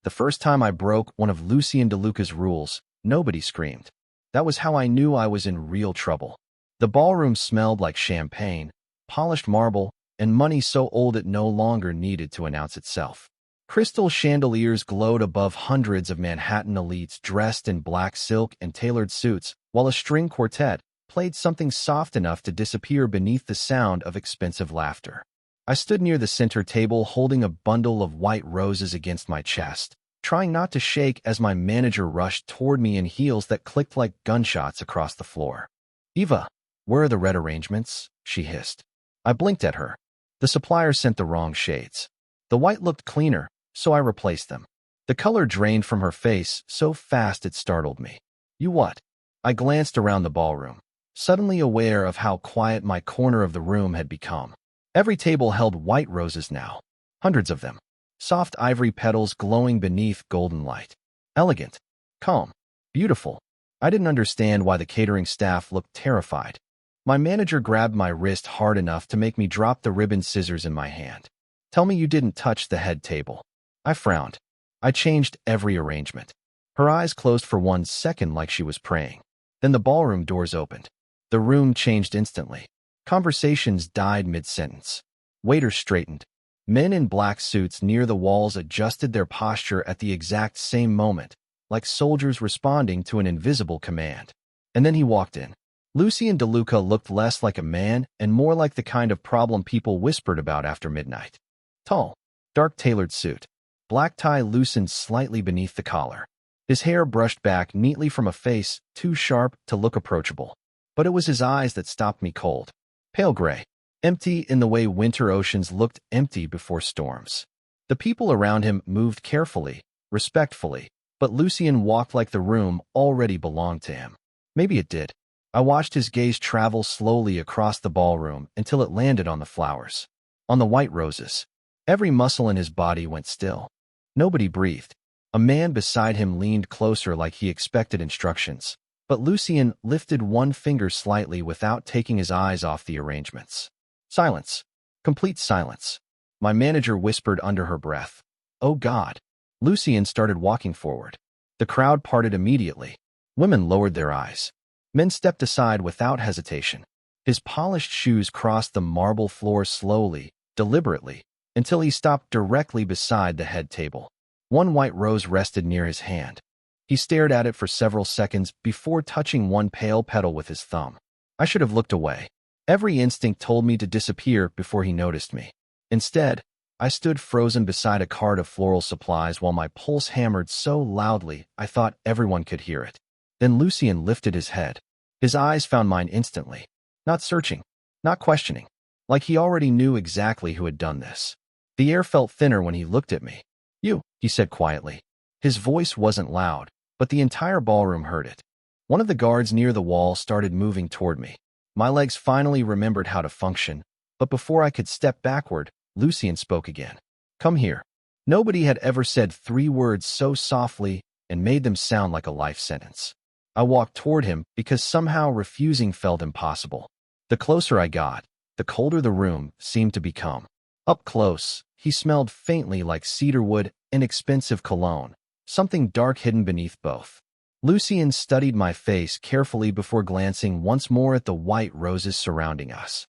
The first time I broke one of Lucien DeLuca's rules, nobody screamed. That was how I knew I was in real trouble. The ballroom smelled like champagne, polished marble, and money so old it no longer needed to announce itself. Crystal chandeliers glowed above hundreds of Manhattan elites dressed in black silk and tailored suits, while a string quartet played something soft enough to disappear beneath the sound of expensive laughter. I stood near the center table holding a bundle of white roses against my chest, trying not to shake as my manager rushed toward me in heels that clicked like gunshots across the floor. "Eva, where are the red arrangements?" she hissed. I blinked at her. The supplier sent the wrong shades. The white looked cleaner, so I replaced them. The color drained from her face so fast it startled me. "You what?" I glanced around the ballroom, suddenly aware of how quiet my corner of the room had become. Every table held white roses now, hundreds of them, soft ivory petals glowing beneath golden light. Elegant, calm, beautiful. I didn't understand why the catering staff looked terrified. My manager grabbed my wrist hard enough to make me drop the ribbon scissors in my hand. "Tell me you didn't touch the head table." I frowned. I changed every arrangement. Her eyes closed for 1 second like she was praying. Then the ballroom doors opened. The room changed instantly. Conversations died mid-sentence. Waiters straightened. Men in black suits near the walls adjusted their posture at the exact same moment, like soldiers responding to an invisible command. And then he walked in. Lucien DeLuca looked less like a man and more like the kind of problem people whispered about after midnight. Tall, dark tailored suit. Black tie loosened slightly beneath the collar. His hair brushed back neatly from a face too sharp to look approachable. But it was his eyes that stopped me cold. Pale gray. Empty in the way winter oceans looked empty before storms. The people around him moved carefully, respectfully, but Lucien walked like the room already belonged to him. Maybe it did. I watched his gaze travel slowly across the ballroom until it landed on the flowers, on the white roses. Every muscle in his body went still. Nobody breathed. A man beside him leaned closer like he expected instructions, but Lucien lifted one finger slightly without taking his eyes off the arrangements. Silence. Complete silence. My manager whispered under her breath, "Oh God." Lucien started walking forward. The crowd parted immediately. Women lowered their eyes. Men stepped aside without hesitation. His polished shoes crossed the marble floor slowly, deliberately, until he stopped directly beside the head table. One white rose rested near his hand. He stared at it for several seconds before touching one pale petal with his thumb. I should have looked away. Every instinct told me to disappear before he noticed me. Instead, I stood frozen beside a cart of floral supplies while my pulse hammered so loudly I thought everyone could hear it. Then Lucien lifted his head. His eyes found mine instantly. Not searching, not questioning, like he already knew exactly who had done this. The air felt thinner when he looked at me. "You," he said quietly. His voice wasn't loud, but the entire ballroom heard it. One of the guards near the wall started moving toward me. My legs finally remembered how to function, but before I could step backward, Lucien spoke again. "Come here." Nobody had ever said 3 words so softly and made them sound like a life sentence. I walked toward him because somehow refusing felt impossible. The closer I got, the colder the room seemed to become. Up close, he smelled faintly like cedarwood and expensive cologne, something dark hidden beneath both. Lucien studied my face carefully before glancing once more at the white roses surrounding us.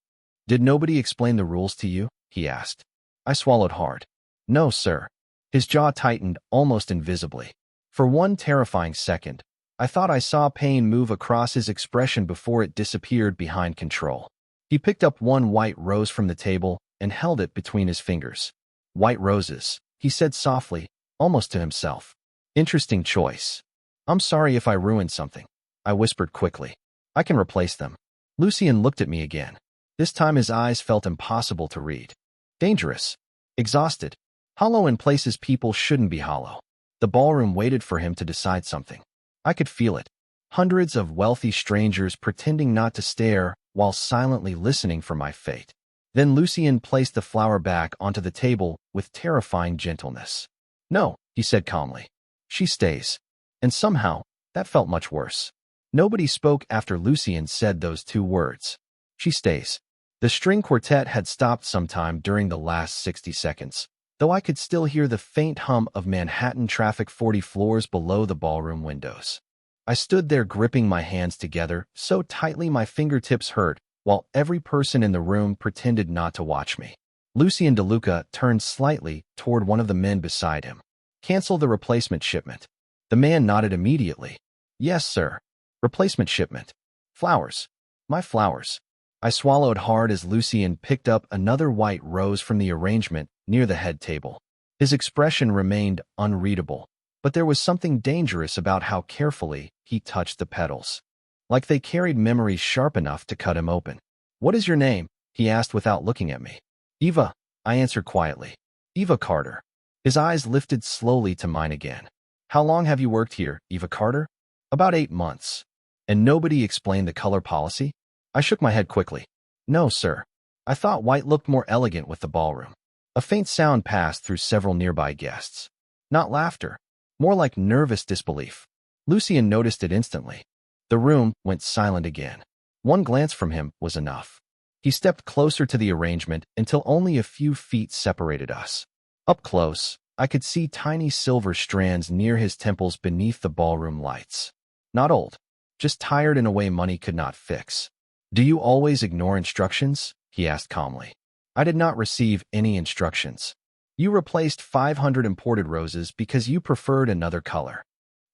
"Did nobody explain the rules to you?" he asked. I swallowed hard. "No, sir." His jaw tightened almost invisibly. For one terrifying second, I thought I saw pain move across his expression before it disappeared behind control. He picked up one white rose from the table and held it between his fingers. "White roses," he said softly, almost to himself. "Interesting choice." "I'm sorry if I ruined something," I whispered quickly. "I can replace them." Lucien looked at me again. This time his eyes felt impossible to read. Dangerous. Exhausted. Hollow in places people shouldn't be hollow. The ballroom waited for him to decide something. I could feel it. Hundreds of wealthy strangers pretending not to stare while silently listening for my fate. Then Lucien placed the flower back onto the table with terrifying gentleness. "No," he said calmly. "She stays." And somehow, that felt much worse. Nobody spoke after Lucien said those 2 words. "She stays." The string quartet had stopped sometime during the last 60 seconds. though I could still hear the faint hum of Manhattan traffic 40 floors below the ballroom windows. I stood there gripping my hands together so tightly my fingertips hurt, while every person in the room pretended not to watch me. Lucien DeLuca turned slightly toward one of the men beside him. "Cancel the replacement shipment." The man nodded immediately. "Yes, sir. Replacement shipment. Flowers. My flowers." I swallowed hard as Lucien picked up another white rose from the arrangement near the head table. His expression remained unreadable, but there was something dangerous about how carefully he touched the petals, like they carried memories sharp enough to cut him open. "What is your name?" he asked without looking at me. "Eva," I answered quietly. "Eva Carter." His eyes lifted slowly to mine again. "How long have you worked here, Eva Carter?" "About 8 months." "And nobody explained the color policy?" I shook my head quickly. "No, sir. I thought white looked more elegant with the ballroom." A faint sound passed through several nearby guests. Not laughter, more like nervous disbelief. Lucien noticed it instantly. The room went silent again. One glance from him was enough. He stepped closer to the arrangement until only a few feet separated us. Up close, I could see tiny silver strands near his temples beneath the ballroom lights. Not old, just tired in a way money could not fix. "Do you always ignore instructions?" he asked calmly. "I did not receive any instructions. You replaced 500 imported roses because you preferred another color."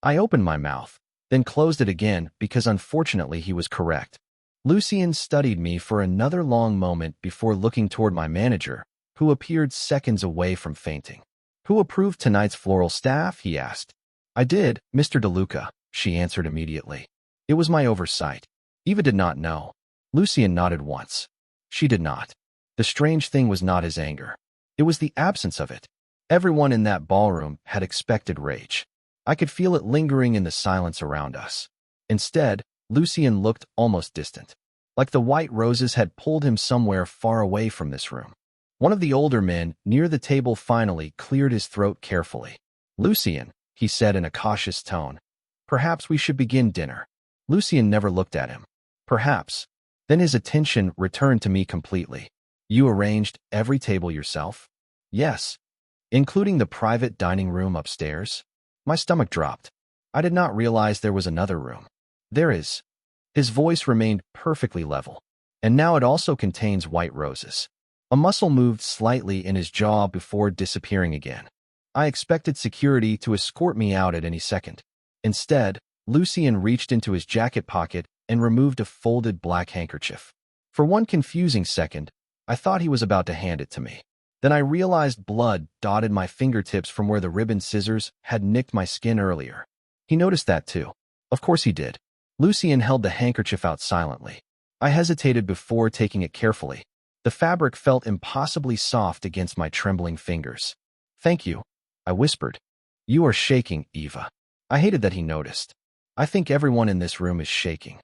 I opened my mouth, then closed it again because unfortunately he was correct. Lucien studied me for another long moment before looking toward my manager, who appeared seconds away from fainting. "Who approved tonight's floral staff?" he asked. "I did, Mr. DeLuca," she answered immediately. "It was my oversight." Eva did not know. Lucien nodded once. She did not. The strange thing was not his anger. It was the absence of it. Everyone in that ballroom had expected rage. I could feel it lingering in the silence around us. Instead, Lucien looked almost distant, like the white roses had pulled him somewhere far away from this room. One of the older men near the table finally cleared his throat carefully. "Lucien," he said in a cautious tone, "perhaps we should begin dinner." Lucien never looked at him. "Perhaps." Then his attention returned to me completely. "You arranged every table yourself?" "Yes." "Including the private dining room upstairs?" My stomach dropped. I did not realize there was another room. "There is." His voice remained perfectly level. "And now it also contains white roses." A muscle moved slightly in his jaw before disappearing again. I expected security to escort me out at any second. Instead, Lucien reached into his jacket pocket and removed a folded black handkerchief. For one confusing second, I thought he was about to hand it to me. Then I realized blood dotted my fingertips from where the ribbon scissors had nicked my skin earlier. He noticed that too. Of course he did. Lucien held the handkerchief out silently. I hesitated before taking it carefully. The fabric felt impossibly soft against my trembling fingers. "Thank you," I whispered. "You are shaking, Eva." I hated that he noticed. I think everyone in this room is shaking.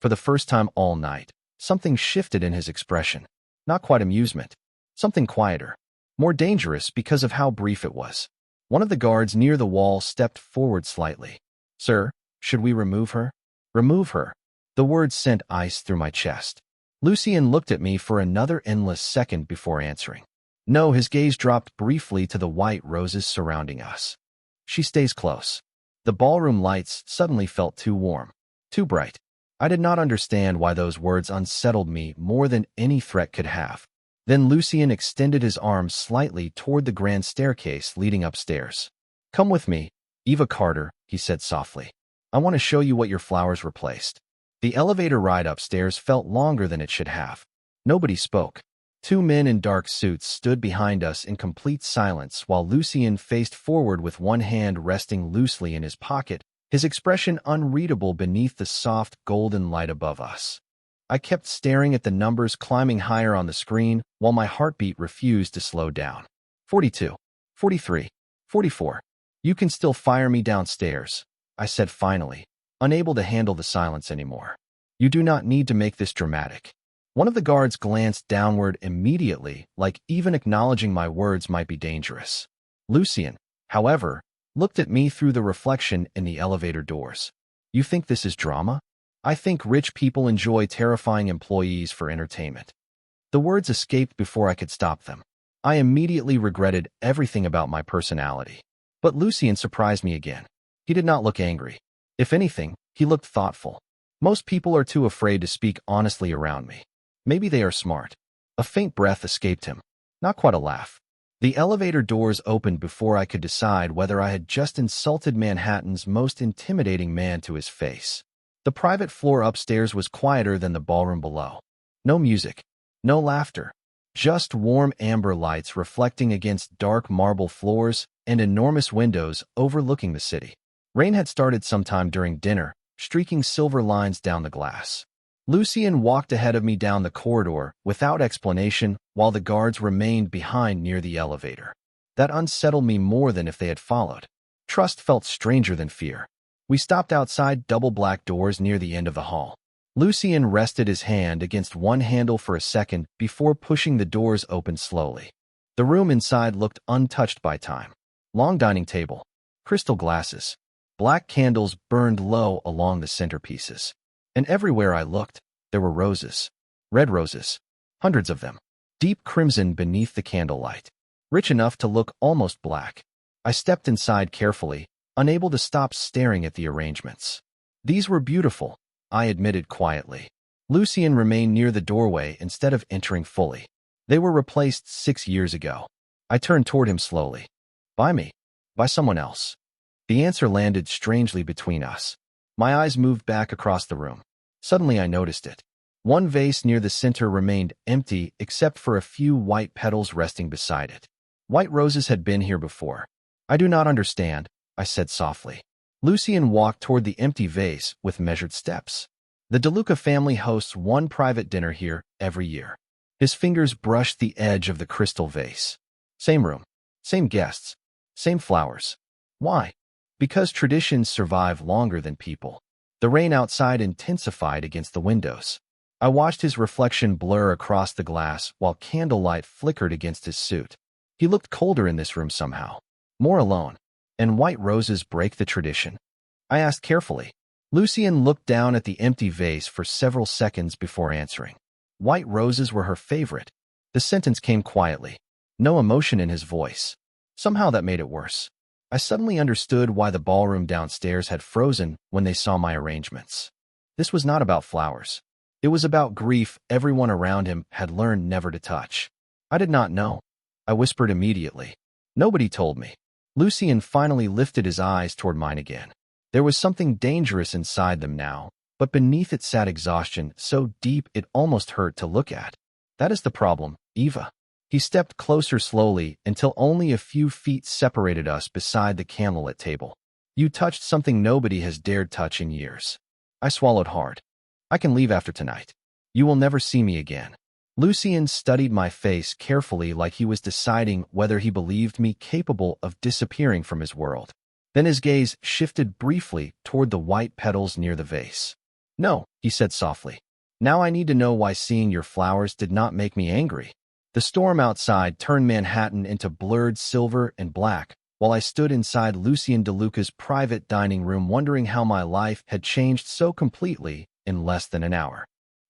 For the first time all night, something shifted in his expression. Not quite amusement. Something quieter. More dangerous because of how brief it was. One of the guards near the wall stepped forward slightly. "Sir, should we remove her?" "Remove her." The words sent ice through my chest. Lucien looked at me for another endless second before answering. No, his gaze dropped briefly to the white roses surrounding us. "She stays close." The ballroom lights suddenly felt too warm, too bright. I did not understand why those words unsettled me more than any threat could have. Then Lucien extended his arm slightly toward the grand staircase leading upstairs. "Come with me, Eva Carter," he said softly. "I want to show you what your flowers replaced." The elevator ride upstairs felt longer than it should have. Nobody spoke. 2 men in dark suits stood behind us in complete silence while Lucien faced forward with one hand resting loosely in his pocket, his expression unreadable beneath the soft golden light above us. I kept staring at the numbers climbing higher on the screen while my heartbeat refused to slow down. 42, 43, 44. "You can still fire me downstairs," I said finally, unable to handle the silence anymore. "You do not need to make this dramatic." One of the guards glanced downward immediately, like even acknowledging my words might be dangerous. Lucien, however, looked at me through the reflection in the elevator doors. "You think this is drama?" "I think rich people enjoy terrifying employees for entertainment." The words escaped before I could stop them. I immediately regretted everything about my personality. But Lucien surprised me again. He did not look angry. If anything, he looked thoughtful. Most people are too afraid to speak honestly around me. Maybe they are smart. A faint breath escaped him. Not quite a laugh. The elevator doors opened before I could decide whether I had just insulted Manhattan's most intimidating man to his face. The private floor upstairs was quieter than the ballroom below. No music, no laughter, just warm amber lights reflecting against dark marble floors and enormous windows overlooking the city. Rain had started sometime during dinner, streaking silver lines down the glass. Lucien walked ahead of me down the corridor without explanation while the guards remained behind near the elevator. That unsettled me more than if they had followed. Trust felt stranger than fear. We stopped outside double black doors near the end of the hall. Lucien rested his hand against one handle for a second before pushing the doors open slowly. The room inside looked untouched by time. Long dining table, crystal glasses, black candles burned low along the centerpieces. And everywhere I looked, there were roses. Red roses. Hundreds of them. Deep crimson beneath the candlelight. Rich enough to look almost black. I stepped inside carefully, unable to stop staring at the arrangements. These were beautiful, I admitted quietly. Lucien remained near the doorway instead of entering fully. They were replaced 6 years ago. I turned toward him slowly. By me? By someone else? The answer landed strangely between us. My eyes moved back across the room. Suddenly I noticed it. One vase near the center remained empty except for a few white petals resting beside it. White roses had been here before. I do not understand, I said softly. Lucien walked toward the empty vase with measured steps. The DeLuca family hosts one private dinner here every year. His fingers brushed the edge of the crystal vase. Same room, same guests, same flowers. Why? Because traditions survive longer than people. The rain outside intensified against the windows. I watched his reflection blur across the glass while candlelight flickered against his suit. He looked colder in this room somehow. More alone. And white roses break the tradition? I asked carefully. Lucien looked down at the empty vase for several seconds before answering. White roses were her favorite. The sentence came quietly. No emotion in his voice. Somehow that made it worse. I suddenly understood why the ballroom downstairs had frozen when they saw my arrangements. This was not about flowers. It was about grief everyone around him had learned never to touch. I did not know. I whispered immediately. Nobody told me. Lucien finally lifted his eyes toward mine again. There was something dangerous inside them now, but beneath it sat exhaustion so deep it almost hurt to look at. That is the problem, Eva. He stepped closer slowly until only a few feet separated us beside the candlelit table. You touched something nobody has dared touch in years. I swallowed hard. I can leave after tonight. You will never see me again. Lucien studied my face carefully like he was deciding whether he believed me capable of disappearing from his world. Then his gaze shifted briefly toward the white petals near the vase. No, he said softly. Now I need to know why seeing your flowers did not make me angry. The storm outside turned Manhattan into blurred silver and black, while I stood inside Lucien DeLuca's private dining room wondering how my life had changed so completely in less than an hour.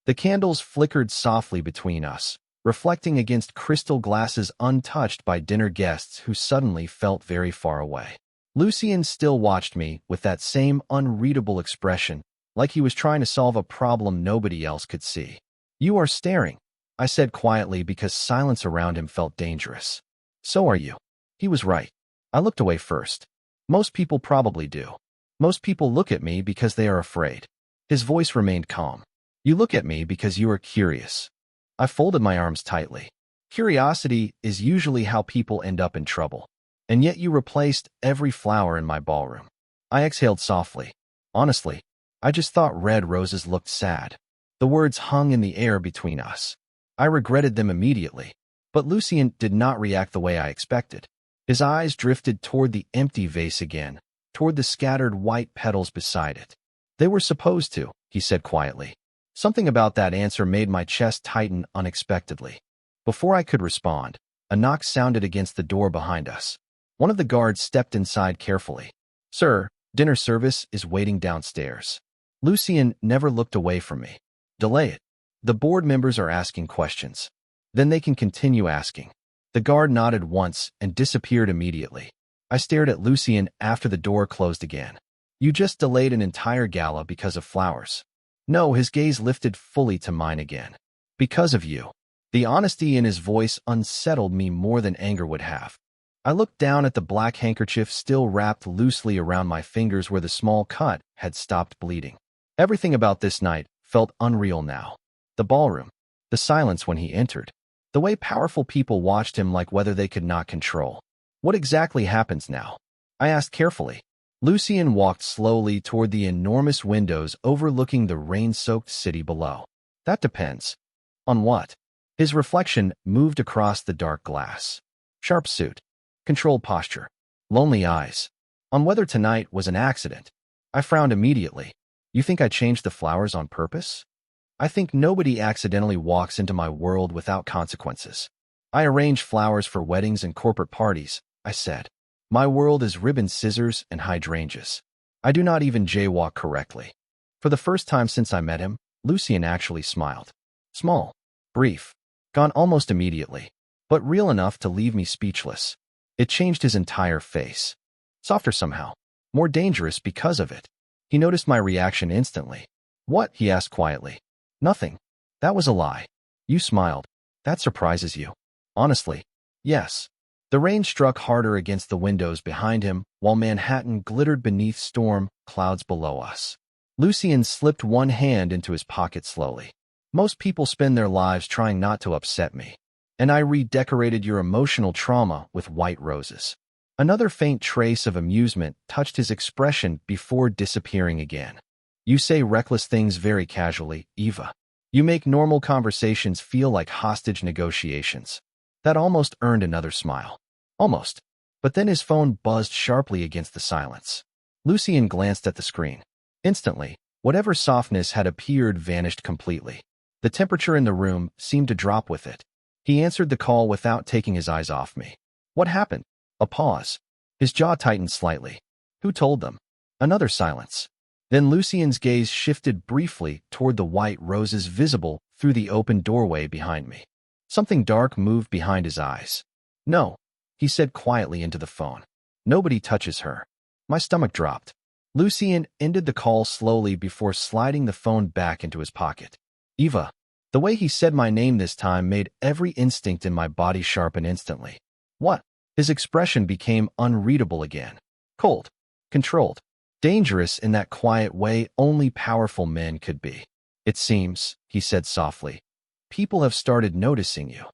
The candles flickered softly between us, reflecting against crystal glasses untouched by dinner guests who suddenly felt very far away. Lucien still watched me with that same unreadable expression, like he was trying to solve a problem nobody else could see. You are staring, I said quietly because silence around him felt dangerous. So are you. He was right. I looked away first. Most people probably do. Most people look at me because they are afraid. His voice remained calm. You look at me because you are curious. I folded my arms tightly. Curiosity is usually how people end up in trouble. And yet you replaced every flower in my ballroom. I exhaled softly. Honestly, I just thought red roses looked sad. The words hung in the air between us. I regretted them immediately, but Lucien did not react the way I expected. His eyes drifted toward the empty vase again, toward the scattered white petals beside it. They were supposed to, he said quietly. Something about that answer made my chest tighten unexpectedly. Before I could respond, a knock sounded against the door behind us. One of the guards stepped inside carefully. Sir, dinner service is waiting downstairs. Lucien never looked away from me. Delay it. The board members are asking questions. Then they can continue asking. The guard nodded once and disappeared immediately. I stared at Lucien after the door closed again. You just delayed an entire gala because of flowers. No, his gaze lifted fully to mine again. Because of you. The honesty in his voice unsettled me more than anger would have. I looked down at the black handkerchief still wrapped loosely around my fingers where the small cut had stopped bleeding. Everything about this night felt unreal now. The ballroom, the silence when he entered, the way powerful people watched him like whether they could not control. What exactly happens now? I asked carefully. Lucien walked slowly toward the enormous windows overlooking the rain-soaked city below. That depends. On what? His reflection moved across the dark glass. Sharp suit. Controlled posture. Lonely eyes. On whether tonight was an accident. I frowned immediately. You think I changed the flowers on purpose? I think nobody accidentally walks into my world without consequences. I arrange flowers for weddings and corporate parties, I said. My world is ribbon scissors and hydrangeas. I do not even jaywalk correctly. For the first time since I met him, Lucien actually smiled. Small, brief, gone almost immediately, but real enough to leave me speechless. It changed his entire face. Softer somehow, more dangerous because of it. He noticed my reaction instantly. What? He asked quietly. Nothing. That was a lie. You smiled. That surprises you. Honestly, yes. The rain struck harder against the windows behind him, while Manhattan glittered beneath storm clouds below us. Lucien slipped one hand into his pocket slowly. Most people spend their lives trying not to upset me. And I redecorated your emotional trauma with white roses. Another faint trace of amusement touched his expression before disappearing again. You say reckless things very casually, Eva. You make normal conversations feel like hostage negotiations. That almost earned another smile. Almost. But then his phone buzzed sharply against the silence. Lucien glanced at the screen. Instantly, whatever softness had appeared vanished completely. The temperature in the room seemed to drop with it. He answered the call without taking his eyes off me. What happened? A pause. His jaw tightened slightly. Who told them? Another silence. Then Lucien's gaze shifted briefly toward the white roses visible through the open doorway behind me. Something dark moved behind his eyes. No, he said quietly into the phone. Nobody touches her. My stomach dropped. Lucien ended the call slowly before sliding the phone back into his pocket. Eva. The way he said my name this time made every instinct in my body sharpen instantly. What? His expression became unreadable again. Cold. Controlled. Dangerous in that quiet way only powerful men could be. It seems, he said softly, people have started noticing you.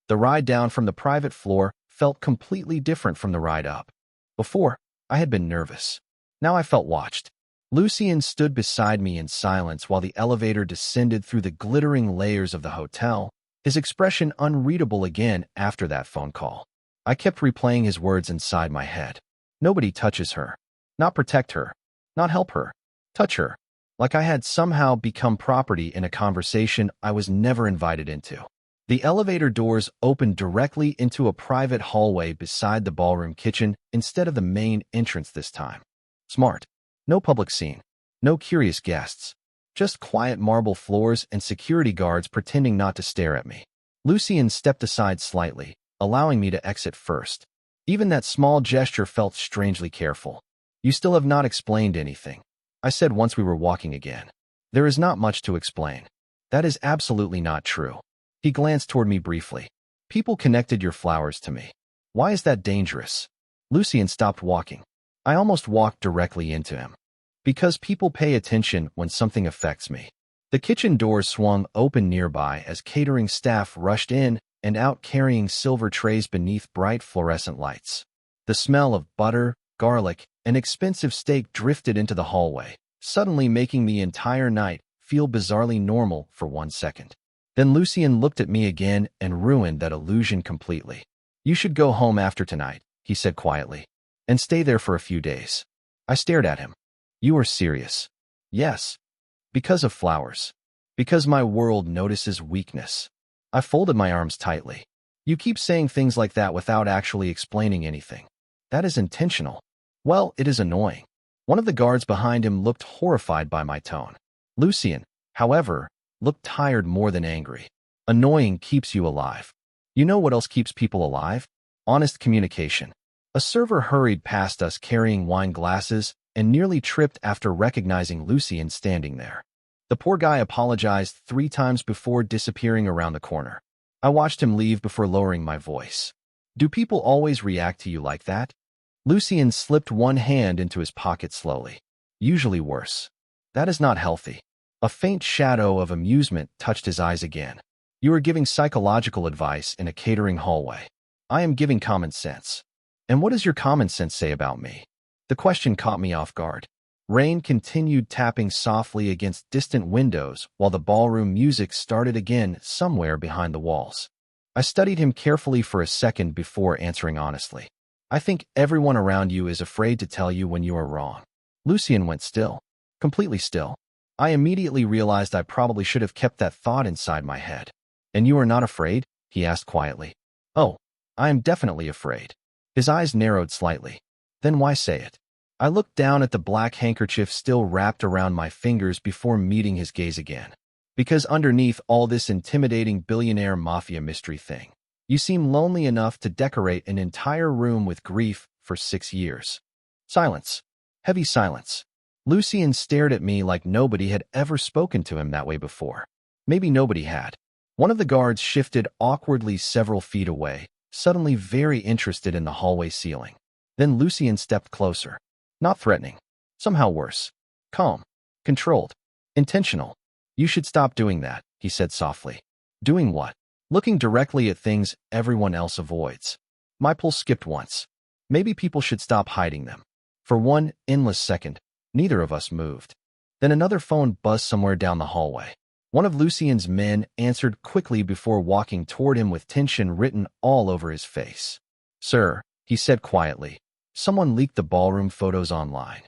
The ride down from the private floor felt completely different from the ride up. Before, I had been nervous. Now I felt watched. Lucien stood beside me in silence while the elevator descended through the glittering layers of the hotel, his expression unreadable again after that phone call. I kept replaying his words inside my head. Nobody touches her. Not protect her. Not help her. Touch her. Like I had somehow become property in a conversation I was never invited into. The elevator doors opened directly into a private hallway beside the ballroom kitchen instead of the main entrance this time. Smart. No public scene. No curious guests. Just quiet marble floors and security guards pretending not to stare at me. Lucien stepped aside slightly, allowing me to exit first. Even that small gesture felt strangely careful. You still have not explained anything, I said once we were walking again. There is not much to explain. That is absolutely not true. He glanced toward me briefly. People connected your flowers to me. Why is that dangerous? Lucien stopped walking. I almost walked directly into him. Because people pay attention when something affects me. The kitchen doors swung open nearby as catering staff rushed in and out carrying silver trays beneath bright fluorescent lights. The smell of butter, garlic, and expensive steak drifted into the hallway, suddenly making the entire night feel bizarrely normal for 1 second. Then Lucien looked at me again and ruined that illusion completely. You should go home after tonight, he said quietly, and stay there for a few days. I stared at him. You are serious? Yes. Because of flowers. Because my world notices weakness. I folded my arms tightly. You keep saying things like that without actually explaining anything. That is intentional. Well, it is annoying. One of the guards behind him looked horrified by my tone. Lucien, however, looked tired more than angry. Annoying keeps you alive. You know what else keeps people alive? Honest communication. A server hurried past us carrying wine glasses and nearly tripped after recognizing Lucien standing there. The poor guy apologized 3 times before disappearing around the corner. I watched him leave before lowering my voice. Do people always react to you like that? Lucien slipped one hand into his pocket slowly. Usually worse. That is not healthy. A faint shadow of amusement touched his eyes again. You are giving psychological advice in a catering hallway. I am giving common sense. And what does your common sense say about me? The question caught me off guard. Rain continued tapping softly against distant windows while the ballroom music started again somewhere behind the walls. I studied him carefully for a second before answering honestly. I think everyone around you is afraid to tell you when you are wrong. Lucien went still. Completely still. I immediately realized I probably should have kept that thought inside my head. And you are not afraid? He asked quietly. Oh, I am definitely afraid. His eyes narrowed slightly. Then why say it? I looked down at the black handkerchief still wrapped around my fingers before meeting his gaze again. Because underneath all this intimidating billionaire mafia mystery thing, you seem lonely enough to decorate an entire room with grief for 6 years. Silence. Heavy silence. Lucien stared at me like nobody had ever spoken to him that way before. Maybe nobody had. One of the guards shifted awkwardly several feet away, suddenly very interested in the hallway ceiling. Then Lucien stepped closer. Not threatening. Somehow worse. Calm. Controlled. Intentional. You should stop doing that, he said softly. Doing what? Looking directly at things everyone else avoids. My pulse skipped once. Maybe people should stop hiding them. For one endless second, neither of us moved. Then another phone buzzed somewhere down the hallway. One of Lucien's men answered quickly before walking toward him with tension written all over his face. Sir, he said quietly, someone leaked the ballroom photos online.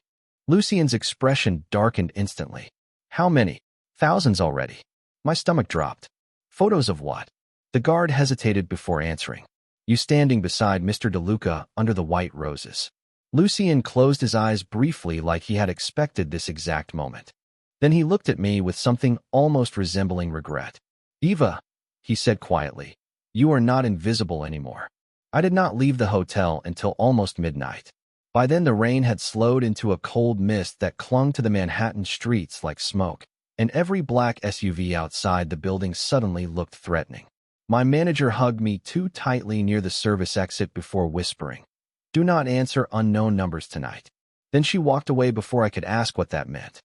Lucien's expression darkened instantly. How many? Thousands already. My stomach dropped. Photos of what? The guard hesitated before answering. You standing beside Mr. DeLuca under the white roses. Lucien closed his eyes briefly like he had expected this exact moment. Then he looked at me with something almost resembling regret. Eva, he said quietly, you are not invisible anymore. I did not leave the hotel until almost midnight. By then the rain had slowed into a cold mist that clung to the Manhattan streets like smoke, and every black SUV outside the building suddenly looked threatening. My manager hugged me too tightly near the service exit before whispering, do not answer unknown numbers tonight. Then she walked away before I could ask what that meant.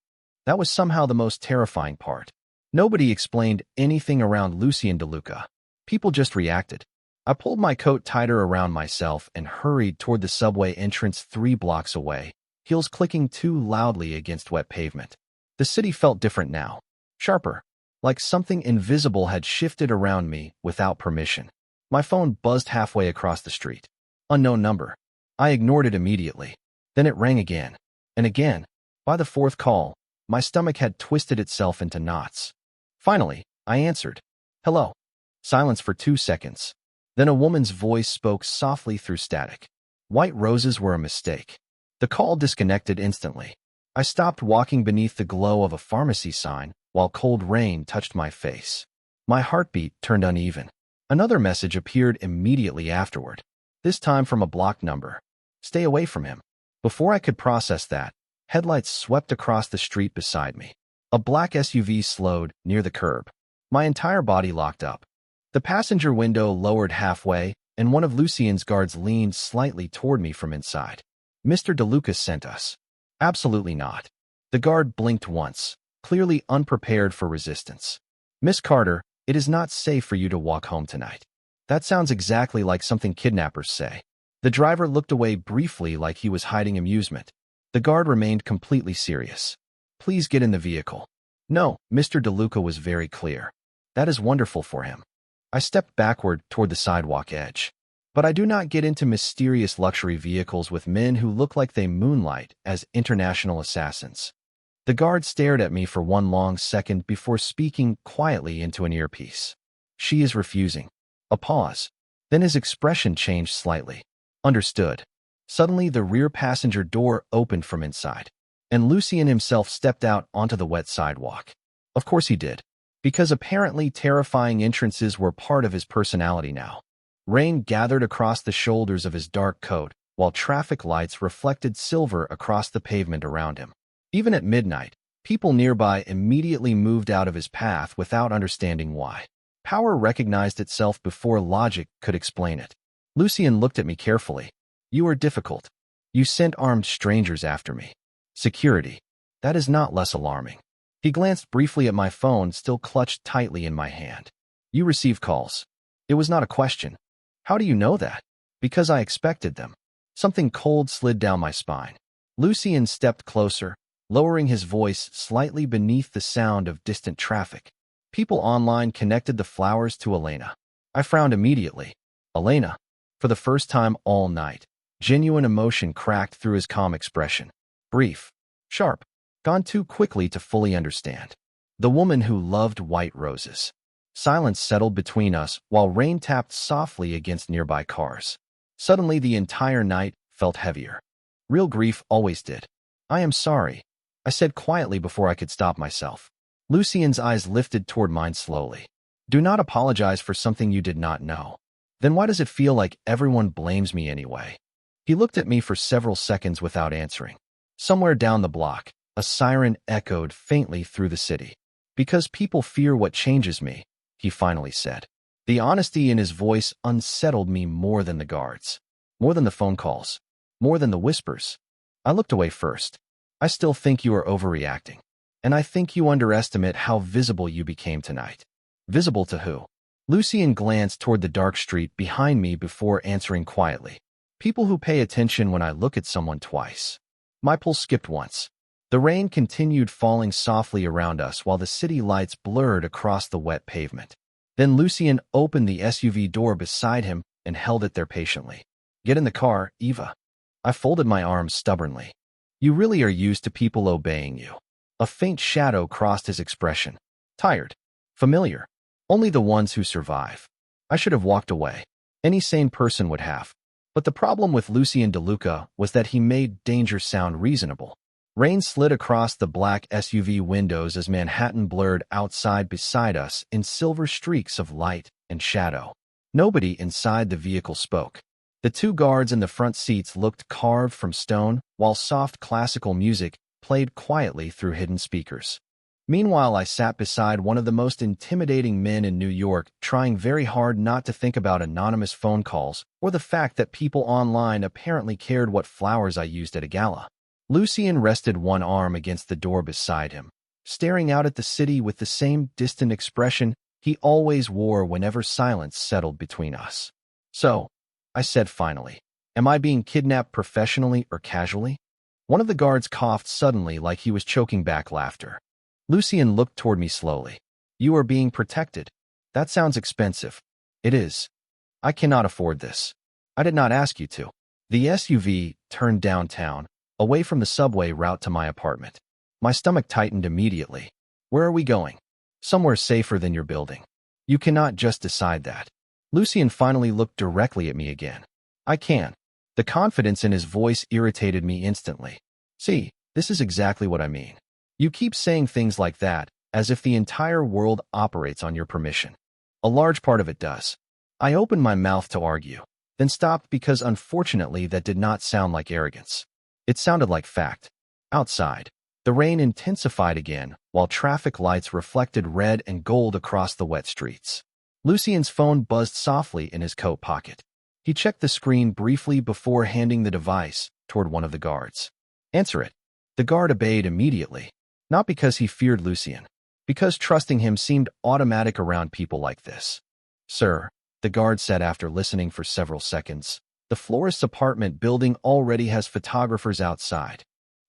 That was somehow the most terrifying part. Nobody explained anything around Lucien DeLuca. People just reacted. I pulled my coat tighter around myself and hurried toward the subway entrance 3 blocks away, heels clicking too loudly against wet pavement. The city felt different now. Sharper. Like something invisible had shifted around me without permission. My phone buzzed halfway across the street. Unknown number. I ignored it immediately. Then it rang again. And again. By the 4th call, my stomach had twisted itself into knots. Finally, I answered. Hello. Silence for 2 seconds. Then a woman's voice spoke softly through static. White roses were a mistake. The call disconnected instantly. I stopped walking beneath the glow of a pharmacy sign while cold rain touched my face. My heartbeat turned uneven. Another message appeared immediately afterward. This time from a blocked number. Stay away from him. Before I could process that, headlights swept across the street beside me. A black SUV slowed near the curb. My entire body locked up. The passenger window lowered halfway, and one of Lucien's guards leaned slightly toward me from inside. Mr. DeLuca sent us. Absolutely not. The guard blinked once, clearly unprepared for resistance. Miss Carter, it is not safe for you to walk home tonight. That sounds exactly like something kidnappers say. The driver looked away briefly like he was hiding amusement. The guard remained completely serious. Please get in the vehicle. No, Mr. DeLuca was very clear. That is wonderful for him. I stepped backward toward the sidewalk edge. But I do not get into mysterious luxury vehicles with men who look like they moonlight as international assassins. The guard stared at me for one long second before speaking quietly into an earpiece. She is refusing. A pause. Then his expression changed slightly. Understood. Suddenly the rear passenger door opened from inside, and Lucien himself stepped out onto the wet sidewalk. Of course he did, because apparently terrifying entrances were part of his personality now. Rain gathered across the shoulders of his dark coat, while traffic lights reflected silver across the pavement around him. Even at midnight, people nearby immediately moved out of his path without understanding why. Power recognized itself before logic could explain it. Lucien looked at me carefully. You are difficult. You sent armed strangers after me. Security. That is not less alarming. He glanced briefly at my phone, still clutched tightly in my hand. You receive calls. It was not a question. How do you know that? Because I expected them. Something cold slid down my spine. Lucien stepped closer, lowering his voice slightly beneath the sound of distant traffic. People online connected the flowers to Elena. I frowned immediately. Elena. For the first time all night, genuine emotion cracked through his calm expression. Brief. Sharp. Gone too quickly to fully understand. The woman who loved white roses. Silence settled between us while rain tapped softly against nearby cars. Suddenly the entire night felt heavier. Real grief always did. I am sorry, I said quietly before I could stop myself. Lucien's eyes lifted toward mine slowly. Do not apologize for something you did not know. Then why does it feel like everyone blames me anyway? He looked at me for several seconds without answering. Somewhere down the block, a siren echoed faintly through the city. Because people fear what changes me, he finally said. The honesty in his voice unsettled me more than the guards, more than the phone calls, more than the whispers. I looked away first. I still think you are overreacting. And I think you underestimate how visible you became tonight. Visible to who? Lucien glanced toward the dark street behind me before answering quietly. People who pay attention when I look at someone twice. My pulse skipped once. The rain continued falling softly around us while the city lights blurred across the wet pavement. Then Lucien opened the SUV door beside him and held it there patiently. Get in the car, Eva. I folded my arms stubbornly. You really are used to people obeying you. A faint shadow crossed his expression. Tired. Familiar. Only the ones who survive. I should have walked away. Any sane person would have. But the problem with Lucien DeLuca was that he made danger sound reasonable. Rain slid across the black SUV windows as Manhattan blurred outside beside us in silver streaks of light and shadow. Nobody inside the vehicle spoke. The two guards in the front seats looked carved from stone, while soft classical music played quietly through hidden speakers. Meanwhile, I sat beside one of the most intimidating men in New York, trying very hard not to think about anonymous phone calls or the fact that people online apparently cared what flowers I used at a gala. Lucien rested one arm against the door beside him, staring out at the city with the same distant expression he always wore whenever silence settled between us. So, I said finally, am I being kidnapped professionally or casually? One of the guards coughed suddenly like he was choking back laughter. Lucien looked toward me slowly. You are being protected. That sounds expensive. It is. I cannot afford this. I did not ask you to. The SUV turned downtown, away from the subway route to my apartment. My stomach tightened immediately. Where are we going? Somewhere safer than your building. You cannot just decide that. Lucien finally looked directly at me again. I can. The confidence in his voice irritated me instantly. See, this is exactly what I mean. You keep saying things like that, as if the entire world operates on your permission. A large part of it does. I opened my mouth to argue, then stopped because unfortunately that did not sound like arrogance. It sounded like fact. Outside, the rain intensified again, while traffic lights reflected red and gold across the wet streets. Lucien's phone buzzed softly in his coat pocket. He checked the screen briefly before handing the device toward one of the guards. Answer it. The guard obeyed immediately, not because he feared Lucien, because trusting him seemed automatic around people like this. Sir, the guard said after listening for several seconds, the florist's apartment building already has photographers outside.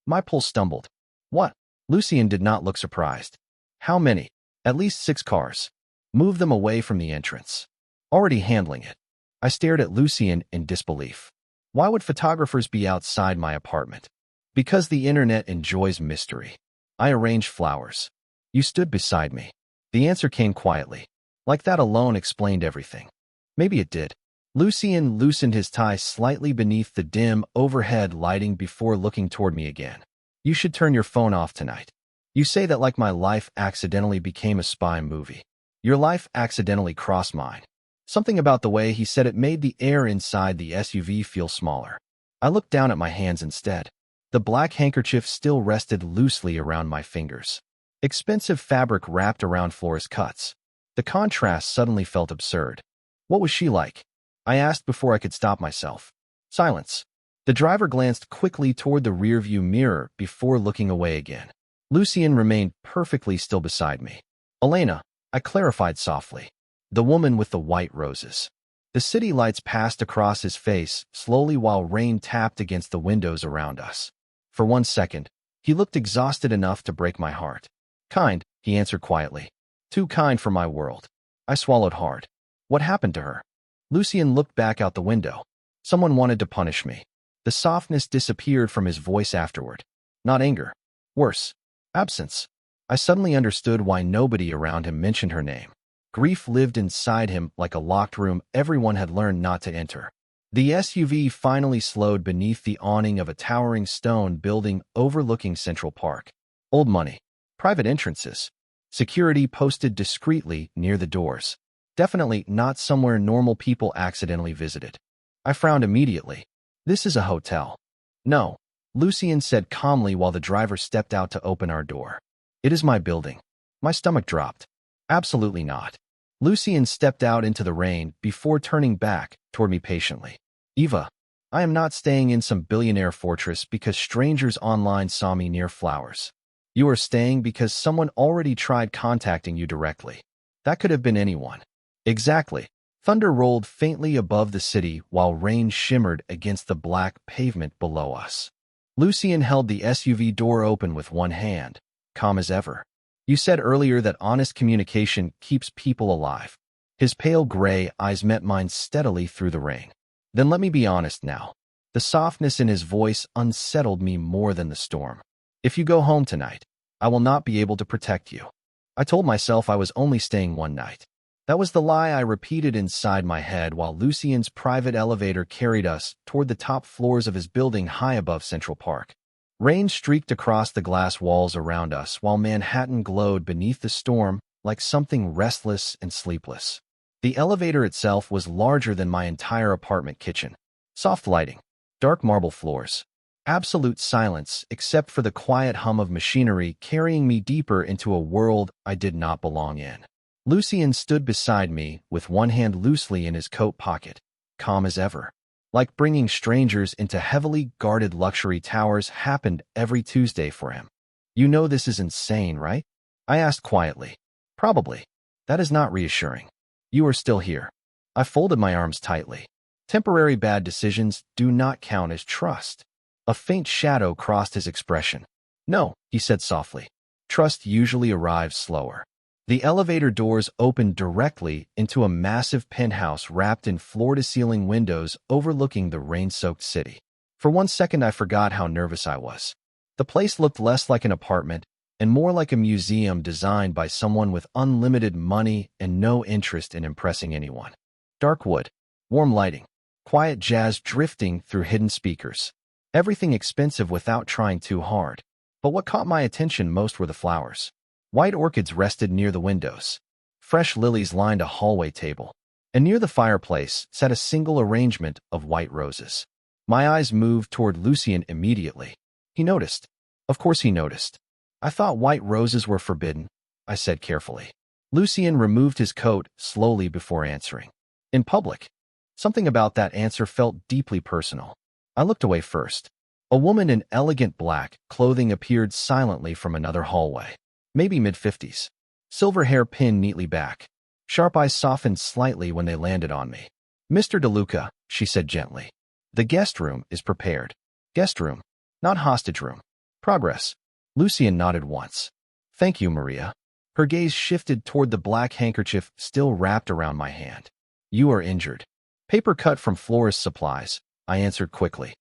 My pulse stumbled. What? Lucien did not look surprised. How many? At least 6 cars. Move them away from the entrance. Already handling it. I stared at Lucien in disbelief. Why would photographers be outside my apartment? Because the internet enjoys mystery. I arranged flowers. You stood beside me. The answer came quietly. Like that alone explained everything. Maybe it did. Lucien loosened his tie slightly beneath the dim overhead lighting before looking toward me again. You should turn your phone off tonight. You say that like my life accidentally became a spy movie. Your life accidentally crossed mine. Something about the way he said it made the air inside the SUV feel smaller. I looked down at my hands instead. The black handkerchief still rested loosely around my fingers. Expensive fabric wrapped around florist cuts. The contrast suddenly felt absurd. What was she like? I asked before I could stop myself. Silence. The driver glanced quickly toward the rearview mirror before looking away again. Lucien remained perfectly still beside me. Elena, I clarified softly. The woman with the white roses. The city lights passed across his face slowly while rain tapped against the windows around us. For 1 second, he looked exhausted enough to break my heart. Kind, he answered quietly. Too kind for my world. I swallowed hard. What happened to her? Lucien looked back out the window. Someone wanted to punish me. The softness disappeared from his voice afterward. Not anger. Worse. Absence. I suddenly understood why nobody around him mentioned her name. Grief lived inside him like a locked room everyone had learned not to enter. The SUV finally slowed beneath the awning of a towering stone building overlooking Central Park. Old money. Private entrances. Security posted discreetly near the doors. Definitely not somewhere normal people accidentally visited. I frowned immediately. This is a hotel. No, Lucien said calmly while the driver stepped out to open our door. It is my building. My stomach dropped. Absolutely not. Lucien stepped out into the rain before turning back toward me patiently. Eva, I am not staying in some billionaire fortress because strangers online saw me near flowers. You are staying because someone already tried contacting you directly. That could have been anyone. Exactly. Thunder rolled faintly above the city while rain shimmered against the black pavement below us. Lucien held the SUV door open with one hand, calm as ever. You said earlier that honest communication keeps people alive. His pale gray eyes met mine steadily through the rain. Then let me be honest now. The softness in his voice unsettled me more than the storm. If you go home tonight, I will not be able to protect you. I told myself I was only staying one night. That was the lie I repeated inside my head while Lucien's private elevator carried us toward the top floors of his building high above Central Park. Rain streaked across the glass walls around us while Manhattan glowed beneath the storm like something restless and sleepless. The elevator itself was larger than my entire apartment kitchen. Soft lighting, dark marble floors, absolute silence except for the quiet hum of machinery carrying me deeper into a world I did not belong in. Lucien stood beside me with one hand loosely in his coat pocket, calm as ever. Like bringing strangers into heavily guarded luxury towers happened every Tuesday for him. You know this is insane, right? I asked quietly. Probably. That is not reassuring. You are still here. I folded my arms tightly. Temporary bad decisions do not count as trust. A faint shadow crossed his expression. No, he said softly. Trust usually arrives slower. The elevator doors opened directly into a massive penthouse wrapped in floor-to-ceiling windows overlooking the rain-soaked city. For 1 second, I forgot how nervous I was. The place looked less like an apartment and more like a museum designed by someone with unlimited money and no interest in impressing anyone. Dark wood, warm lighting, quiet jazz drifting through hidden speakers. Everything expensive without trying too hard. But what caught my attention most were the flowers. White orchids rested near the windows. Fresh lilies lined a hallway table. And near the fireplace sat a single arrangement of white roses. My eyes moved toward Lucien immediately. He noticed. Of course he noticed. I thought white roses were forbidden, I said carefully. Lucien removed his coat slowly before answering. In public. Something about that answer felt deeply personal. I looked away first. A woman in elegant black clothing appeared silently from another hallway. Maybe mid-50s. Silver hair pinned neatly back. Sharp eyes softened slightly when they landed on me. Mr. DeLuca, she said gently. The guest room is prepared. Guest room, not hostage room. Progress. Lucien nodded once. Thank you, Maria. Her gaze shifted toward the black handkerchief still wrapped around my hand. You are injured. Paper cut from florist supplies, I answered quickly.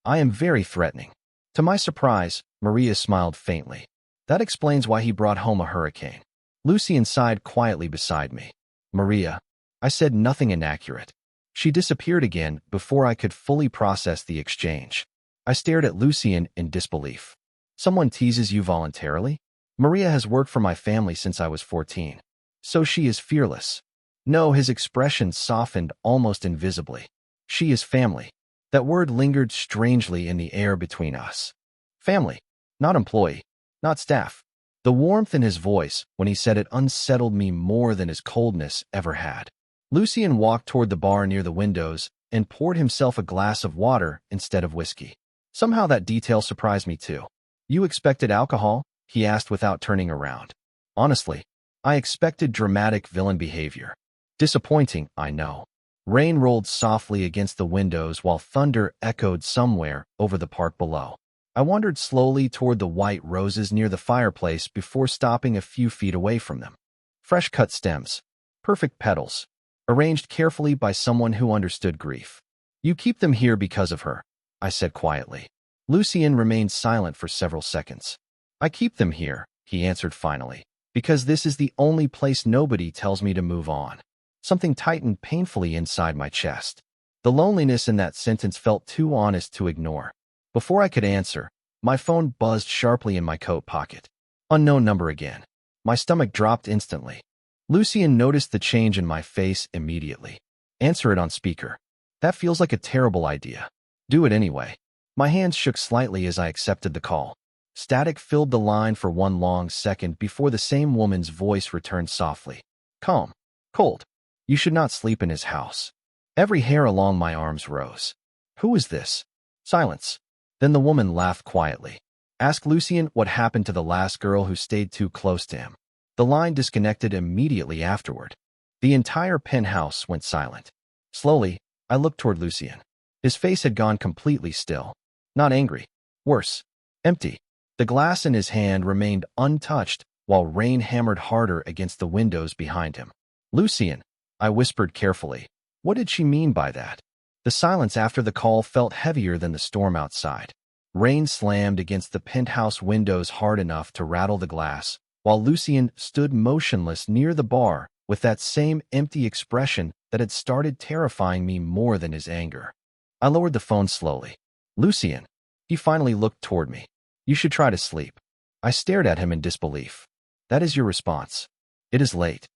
I am very threatening. To my surprise, Maria smiled faintly. That explains why he brought home a hurricane. Lucien sighed quietly beside me. Maria. I said nothing inaccurate. She disappeared again before I could fully process the exchange. I stared at Lucien in disbelief. Someone teases you voluntarily? Maria has worked for my family since I was 14. So she is fearless. No, his expression softened almost invisibly. She is family. That word lingered strangely in the air between us. Family, not employee, not staff. The warmth in his voice when he said it unsettled me more than his coldness ever had. Lucien walked toward the bar near the windows and poured himself a glass of water instead of whiskey. Somehow that detail surprised me too. You expected alcohol? He asked without turning around. Honestly, I expected dramatic villain behavior. Disappointing, I know. Rain rolled softly against the windows while thunder echoed somewhere over the park below. I wandered slowly toward the white roses near the fireplace before stopping a few feet away from them. Fresh-cut stems, perfect petals, arranged carefully by someone who understood grief. You keep them here because of her, I said quietly. Lucien remained silent for several seconds. I keep them here, he answered finally, because this is the only place nobody tells me to move on. Something tightened painfully inside my chest. The loneliness in that sentence felt too honest to ignore. Before I could answer, my phone buzzed sharply in my coat pocket. Unknown number again. My stomach dropped instantly. Lucien noticed the change in my face immediately. Answer it on speaker. That feels like a terrible idea. Do it anyway. My hands shook slightly as I accepted the call. Static filled the line for one long second before the same woman's voice returned softly. Calm. Cold. You should not sleep in his house. Every hair along my arms rose. Who is this? Silence. Then the woman laughed quietly. Ask Lucien what happened to the last girl who stayed too close to him. The line disconnected immediately afterward. The entire penthouse went silent. Slowly, I looked toward Lucien. His face had gone completely still. Not angry. Worse. Empty. The glass in his hand remained untouched while rain hammered harder against the windows behind him. Lucien, I whispered carefully. What did she mean by that? The silence after the call felt heavier than the storm outside. Rain slammed against the penthouse windows hard enough to rattle the glass, while Lucien stood motionless near the bar with that same empty expression that had started terrifying me more than his anger. I lowered the phone slowly. Lucien. He finally looked toward me. You should try to sleep. I stared at him in disbelief. That is your response. It is late.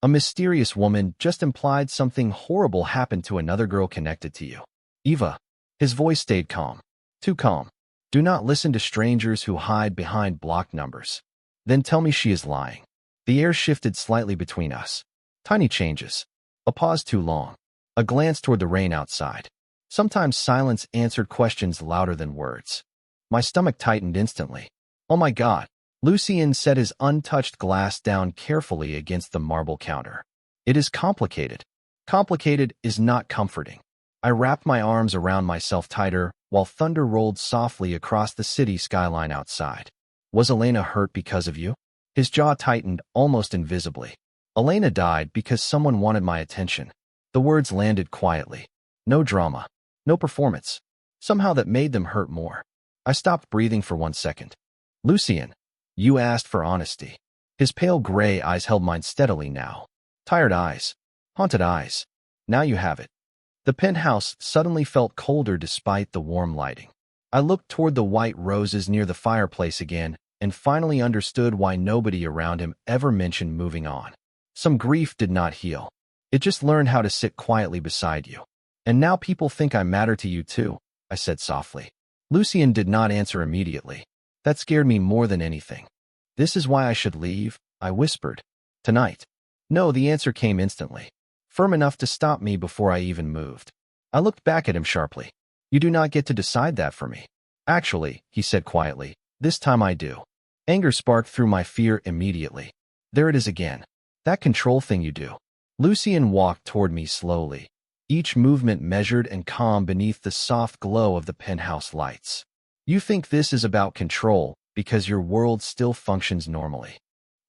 A mysterious woman just implied something horrible happened to another girl connected to you. Eva. His voice stayed calm. Too calm. Do not listen to strangers who hide behind blocked numbers. Then tell me she is lying. The air shifted slightly between us. Tiny changes. A pause too long. A glance toward the rain outside. Sometimes silence answered questions louder than words. My stomach tightened instantly. Oh my God. Lucien set his untouched glass down carefully against the marble counter. It is complicated. Complicated is not comforting. I wrapped my arms around myself tighter while thunder rolled softly across the city skyline outside. Was Elena hurt because of you? His jaw tightened almost invisibly. Elena died because someone wanted my attention. The words landed quietly. No drama. No performance. Somehow that made them hurt more. I stopped breathing for 1 second. Lucien. You asked for honesty. His pale gray eyes held mine steadily now. Tired eyes. Haunted eyes. Now you have it. The penthouse suddenly felt colder despite the warm lighting. I looked toward the white roses near the fireplace again and finally understood why nobody around him ever mentioned moving on. Some grief did not heal. It just learned how to sit quietly beside you. And now people think I matter to you too, I said softly. Lucien did not answer immediately. That scared me more than anything. This is why I should leave, I whispered. Tonight. No, the answer came instantly. Firm enough to stop me before I even moved. I looked back at him sharply. You do not get to decide that for me. Actually, he said quietly, this time I do. Anger sparked through my fear immediately. There it is again. That control thing you do. Lucien walked toward me slowly, each movement measured and calm beneath the soft glow of the penthouse lights. You think this is about control because your world still functions normally.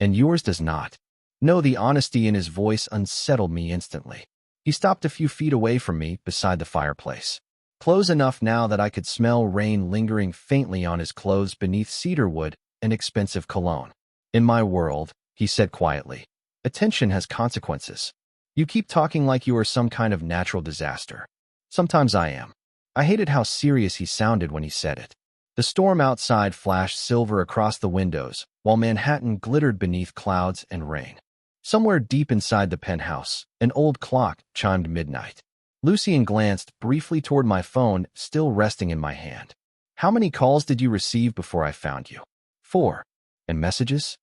And yours does not. No, the honesty in his voice unsettled me instantly. He stopped a few feet away from me beside the fireplace. Close enough now that I could smell rain lingering faintly on his clothes beneath cedarwood and expensive cologne. In my world, he said quietly, attention has consequences. You keep talking like you are some kind of natural disaster. Sometimes I am. I hated how serious he sounded when he said it. The storm outside flashed silver across the windows, while Manhattan glittered beneath clouds and rain. Somewhere deep inside the penthouse, an old clock chimed midnight. Lucien glanced briefly toward my phone, still resting in my hand. How many calls did you receive before I found you? 4. And messages?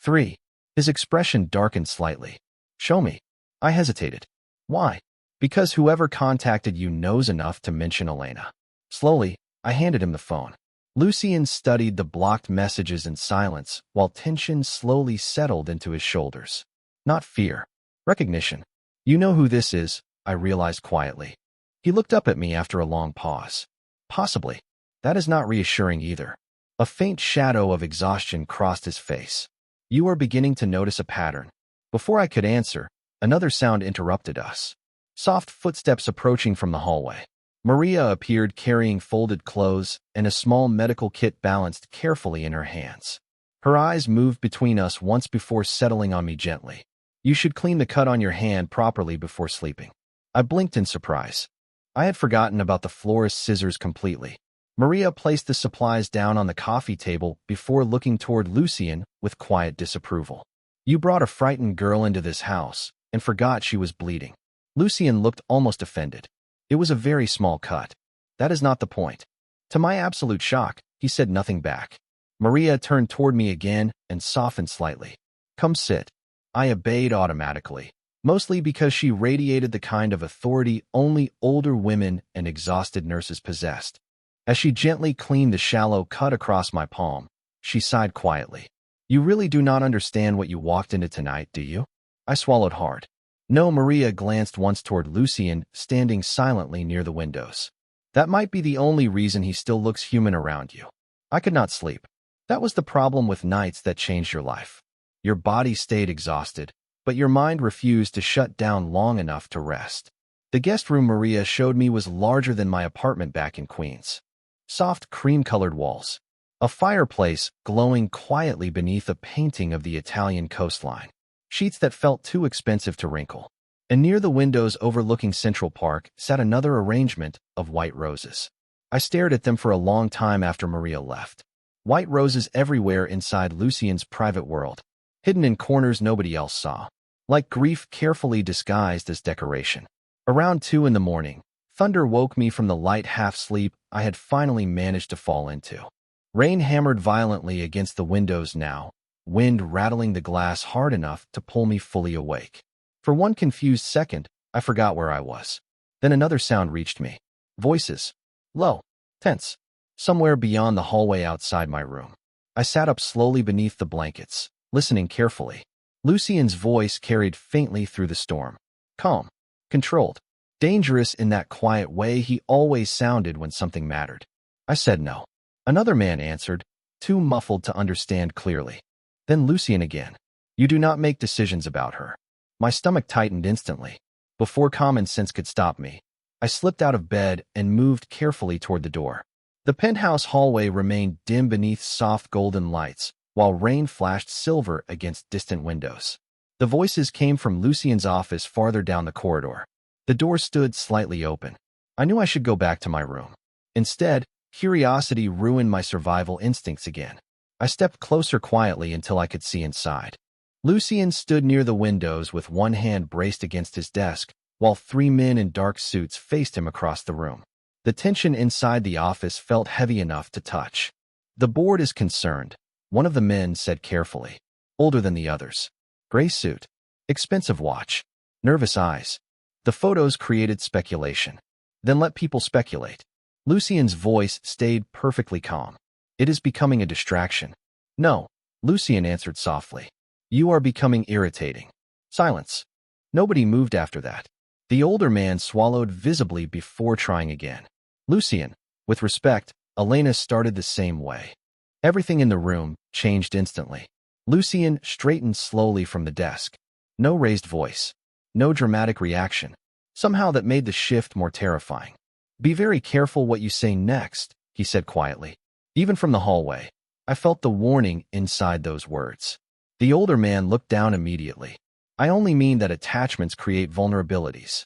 3. His expression darkened slightly. Show me. I hesitated. Why? Because whoever contacted you knows enough to mention Elena. Slowly, I handed him the phone. Lucien studied the blocked messages in silence while tension slowly settled into his shoulders. Not fear. Recognition. You know who this is, I realized quietly. He looked up at me after a long pause. Possibly. That is not reassuring either. A faint shadow of exhaustion crossed his face. You are beginning to notice a pattern. Before I could answer, another sound interrupted us. Soft footsteps approaching from the hallway. Maria appeared carrying folded clothes and a small medical kit balanced carefully in her hands. Her eyes moved between us once before settling on me gently. You should clean the cut on your hand properly before sleeping. I blinked in surprise. I had forgotten about the florist's scissors completely. Maria placed the supplies down on the coffee table before looking toward Lucien with quiet disapproval. You brought a frightened girl into this house and forgot she was bleeding. Lucien looked almost offended. It was a very small cut. That is not the point. To my absolute shock, he said nothing back. Maria turned toward me again and softened slightly. Come sit. I obeyed automatically, mostly because she radiated the kind of authority only older women and exhausted nurses possessed. As she gently cleaned the shallow cut across my palm, she sighed quietly. You really do not understand what you walked into tonight, do you? I swallowed hard. No. Maria glanced once toward Lucien, standing silently near the windows. That might be the only reason he still looks human around you. I could not sleep. That was the problem with nights that changed your life. Your body stayed exhausted, but your mind refused to shut down long enough to rest. The guest room Maria showed me was larger than my apartment back in Queens. Soft cream-colored walls. A fireplace glowing quietly beneath a painting of the Italian coastline. Sheets that felt too expensive to wrinkle. And near the windows overlooking Central Park sat another arrangement of white roses. I stared at them for a long time after Maria left. White roses everywhere inside Lucien's private world, hidden in corners nobody else saw, like grief carefully disguised as decoration. Around 2 in the morning, thunder woke me from the light half-sleep I had finally managed to fall into. Rain hammered violently against the windows now, wind rattling the glass hard enough to pull me fully awake. For one confused second, I forgot where I was. Then another sound reached me. Voices. Low. Tense. Somewhere beyond the hallway outside my room. I sat up slowly beneath the blankets, listening carefully. Lucien's voice carried faintly through the storm. Calm. Controlled. Dangerous in that quiet way he always sounded when something mattered. I said no. Another man answered, too muffled to understand clearly. Then Lucien again. You do not make decisions about her. My stomach tightened instantly. Before common sense could stop me, I slipped out of bed and moved carefully toward the door. The penthouse hallway remained dim beneath soft golden lights, while rain flashed silver against distant windows. The voices came from Lucien's office farther down the corridor. The door stood slightly open. I knew I should go back to my room. Instead, curiosity ruined my survival instincts again. I stepped closer quietly until I could see inside. Lucien stood near the windows with one hand braced against his desk, while 3 men in dark suits faced him across the room. The tension inside the office felt heavy enough to touch. The board is concerned, one of the men said carefully. Older than the others. Gray suit. Expensive watch. Nervous eyes. The photos created speculation. Then let people speculate. Lucien's voice stayed perfectly calm. It is becoming a distraction. No, Lucien answered softly. You are becoming irritating. Silence. Nobody moved after that. The older man swallowed visibly before trying again. Lucien, with respect, Elena started the same way. Everything in the room changed instantly. Lucien straightened slowly from the desk. No raised voice. No dramatic reaction. Somehow that made the shift more terrifying. Be very careful what you say next, he said quietly. Even from the hallway, I felt the warning inside those words. The older man looked down immediately. I only mean that attachments create vulnerabilities.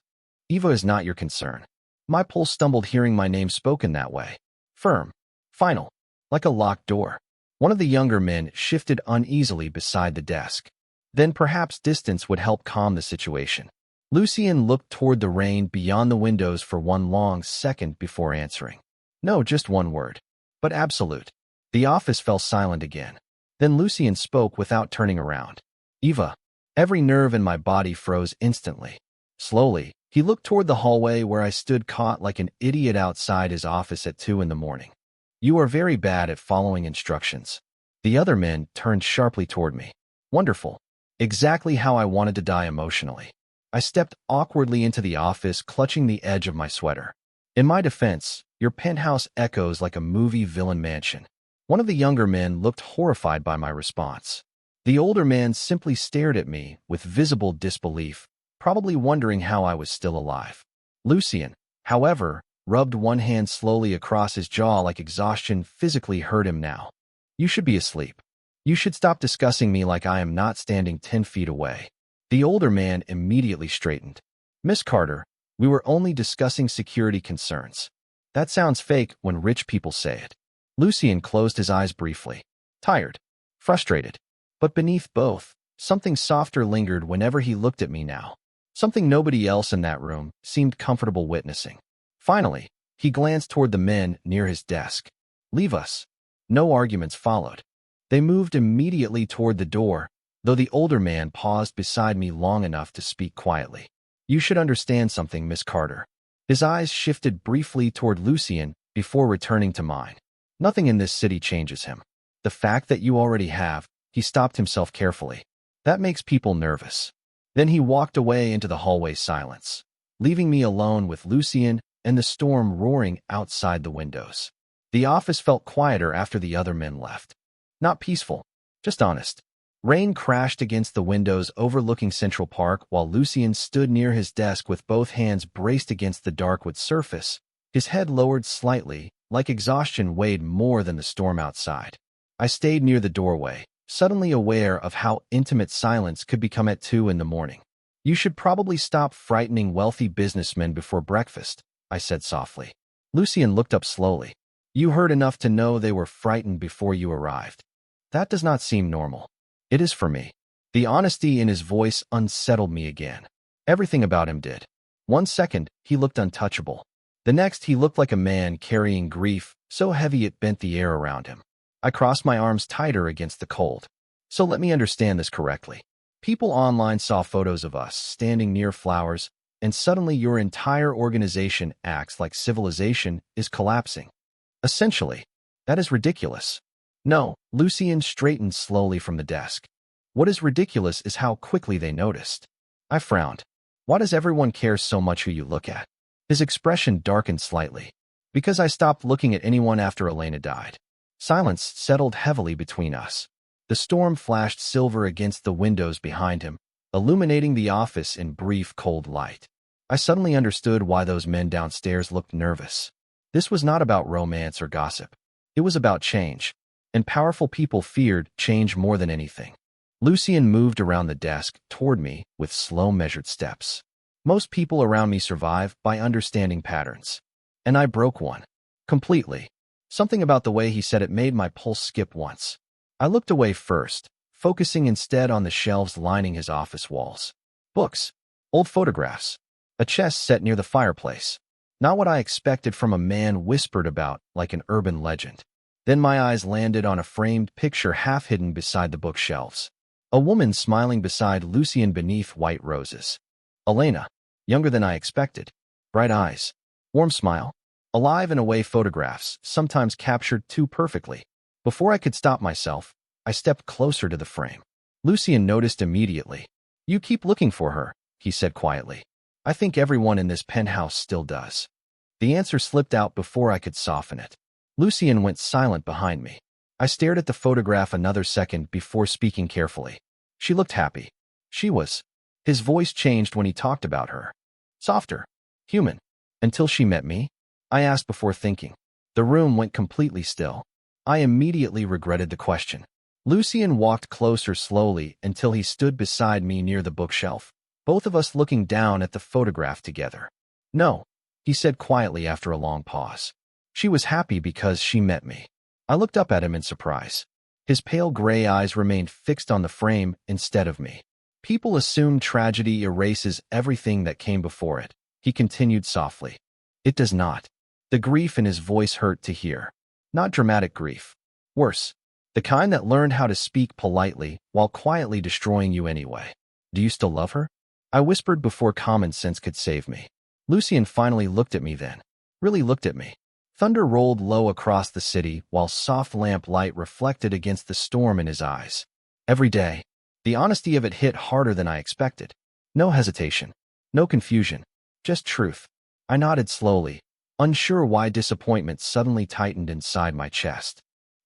Eva is not your concern. My pulse stumbled hearing my name spoken that way. Firm. Final. Like a locked door. One of the younger men shifted uneasily beside the desk. Then perhaps distance would help calm the situation. Lucien looked toward the rain beyond the windows for one long second before answering. No, just one word. But absolute. The office fell silent again. Then Lucien spoke without turning around. Eva. Every nerve in my body froze instantly. Slowly, he looked toward the hallway where I stood caught like an idiot outside his office at 2 a.m. You are very bad at following instructions. The other men turned sharply toward me. Wonderful. Exactly how I wanted to die emotionally. I stepped awkwardly into the office, clutching the edge of my sweater. In my defense, your penthouse echoes like a movie villain mansion. One of the younger men looked horrified by my response. The older man simply stared at me with visible disbelief, probably wondering how I was still alive. Lucien, however, rubbed one hand slowly across his jaw like exhaustion physically hurt him now. You should be asleep. You should stop discussing me like I am not standing 10 feet away. The older man immediately straightened. Miss Carter, we were only discussing security concerns. That sounds fake when rich people say it. Lucien closed his eyes briefly. Tired. Frustrated. But beneath both, something softer lingered whenever he looked at me now. Something nobody else in that room seemed comfortable witnessing. Finally, he glanced toward the men near his desk. Leave us. No arguments followed. They moved immediately toward the door, though the older man paused beside me long enough to speak quietly. You should understand something, Miss Carter. His eyes shifted briefly toward Lucien before returning to mine. Nothing in this city changes him. The fact that you already have, he stopped himself carefully. That makes people nervous. Then he walked away into the hallway silence, leaving me alone with Lucien and the storm roaring outside the windows. The office felt quieter after the other men left. Not peaceful, just honest. Rain crashed against the windows overlooking Central Park while Lucien stood near his desk with both hands braced against the dark wood surface, his head lowered slightly, like exhaustion weighed more than the storm outside. I stayed near the doorway, suddenly aware of how intimate silence could become at 2 a.m. You should probably stop frightening wealthy businessmen before breakfast, I said softly. Lucien looked up slowly. You heard enough to know they were frightened before you arrived. That does not seem normal. It is for me. The honesty in his voice unsettled me again. Everything about him did. 1 second, he looked untouchable. The next, he looked like a man carrying grief, so heavy it bent the air around him. I crossed my arms tighter against the cold. So let me understand this correctly. People online saw photos of us standing near flowers, and suddenly your entire organization acts like civilization is collapsing. Essentially, that is ridiculous. No, Lucien straightened slowly from the desk. What is ridiculous is how quickly they noticed. I frowned. Why does everyone care so much who you look at? His expression darkened slightly. Because I stopped looking at anyone after Elena died. Silence settled heavily between us. The storm flashed silver against the windows behind him, illuminating the office in brief, cold light. I suddenly understood why those men downstairs looked nervous. This was not about romance or gossip. It was about change. And powerful people feared change more than anything. Lucien moved around the desk toward me with slow, measured steps. Most people around me survive by understanding patterns. And I broke one. Completely. Something about the way he said it made my pulse skip once. I looked away first, focusing instead on the shelves lining his office walls. Books. Old photographs. A chest set near the fireplace. Not what I expected from a man whispered about like an urban legend. Then my eyes landed on a framed picture half hidden beside the bookshelves. A woman smiling beside Lucien beneath white roses. Elena, younger than I expected. Bright eyes. Warm smile. Alive in a way photographs sometimes captured too perfectly. Before I could stop myself, I stepped closer to the frame. Lucien noticed immediately. You keep looking for her, he said quietly. I think everyone in this penthouse still does. The answer slipped out before I could soften it. Lucien went silent behind me. I stared at the photograph another second before speaking carefully. She looked happy. She was. His voice changed when he talked about her. Softer. Human. Until she met me? I asked before thinking. The room went completely still. I immediately regretted the question. Lucien walked closer slowly until he stood beside me near the bookshelf, both of us looking down at the photograph together. No, he said quietly after a long pause. She was happy because she met me. I looked up at him in surprise. His pale gray eyes remained fixed on the frame instead of me. People assume tragedy erases everything that came before it. He continued softly. It does not. The grief in his voice hurt to hear. Not dramatic grief. Worse. The kind that learned how to speak politely while quietly destroying you anyway. Do you still love her? I whispered before common sense could save me. Lucien finally looked at me then. Really looked at me. Thunder rolled low across the city while soft lamp light reflected against the storm in his eyes. Every day. The honesty of it hit harder than I expected. No hesitation. No confusion. Just truth. I nodded slowly, unsure why disappointment suddenly tightened inside my chest.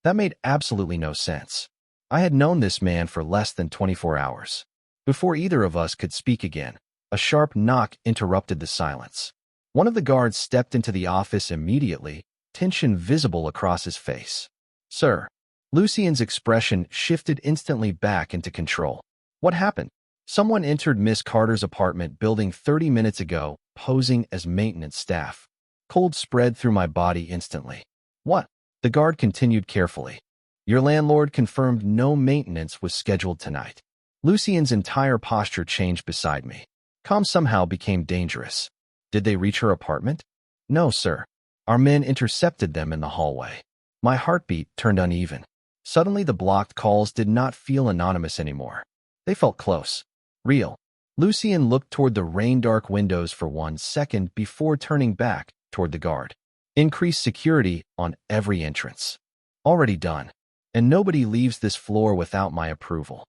That made absolutely no sense. I had known this man for less than 24 hours. Before either of us could speak again, a sharp knock interrupted the silence. One of the guards stepped into the office immediately, tension visible across his face. Sir. Lucien's expression shifted instantly back into control. What happened? Someone entered Miss Carter's apartment building 30 minutes ago, posing as maintenance staff. Cold spread through my body instantly. What? The guard continued carefully. Your landlord confirmed no maintenance was scheduled tonight. Lucien's entire posture changed beside me. Calm somehow became dangerous. Did they reach her apartment? No, sir. Our men intercepted them in the hallway. My heartbeat turned uneven. Suddenly the blocked calls did not feel anonymous anymore. They felt close. Real. Lucien looked toward the rain-dark windows for 1 second before turning back toward the guard. Increased security on every entrance. Already done. And nobody leaves this floor without my approval.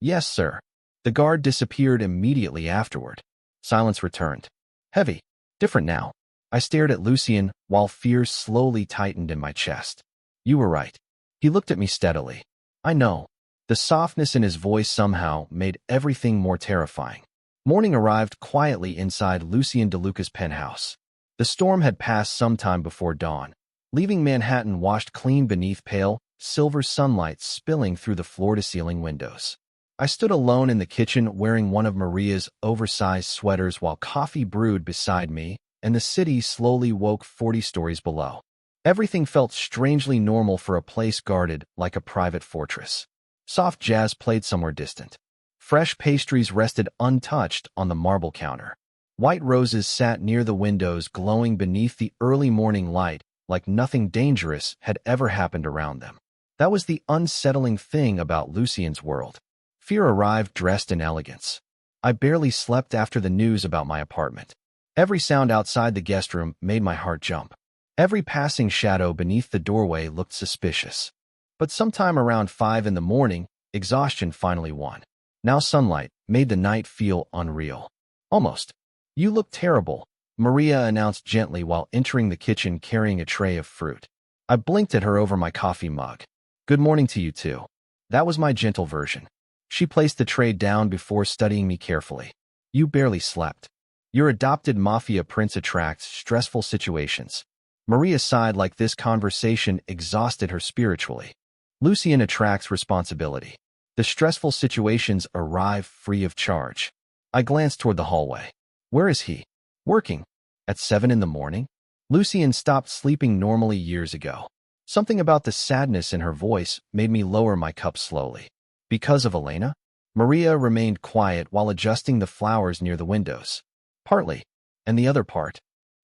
Yes, sir. The guard disappeared immediately afterward. Silence returned. Heavy. Different now. I stared at Lucien while fear slowly tightened in my chest. You were right. He looked at me steadily. I know. The softness in his voice somehow made everything more terrifying. Morning arrived quietly inside Lucien DeLuca's penthouse. The storm had passed some time before dawn, leaving Manhattan washed clean beneath pale, silver sunlight spilling through the floor-to-ceiling windows. I stood alone in the kitchen wearing one of Maria's oversized sweaters while coffee brewed beside me, and the city slowly woke 40 stories below. Everything felt strangely normal for a place guarded like a private fortress. Soft jazz played somewhere distant. Fresh pastries rested untouched on the marble counter. White roses sat near the windows glowing beneath the early morning light like nothing dangerous had ever happened around them. That was the unsettling thing about Lucien's world. Fear arrived dressed in elegance. I barely slept after the news about my apartment. Every sound outside the guest room made my heart jump. Every passing shadow beneath the doorway looked suspicious. But sometime around 5 in the morning, exhaustion finally won. Now sunlight made the night feel unreal. Almost. You look terrible, Maria announced gently while entering the kitchen carrying a tray of fruit. I blinked at her over my coffee mug. Good morning to you too. That was my gentle version. She placed the tray down before studying me carefully. You barely slept. Your adopted mafia prince attracts stressful situations. Maria sighed like this conversation exhausted her spiritually. Lucien attracts responsibility. The stressful situations arrive free of charge. I glanced toward the hallway. Where is he? Working. At 7 in the morning? Lucien stopped sleeping normally years ago. Something about the sadness in her voice made me lower my cup slowly. Because of Elena? Maria remained quiet while adjusting the flowers near the windows. Partly. And the other part?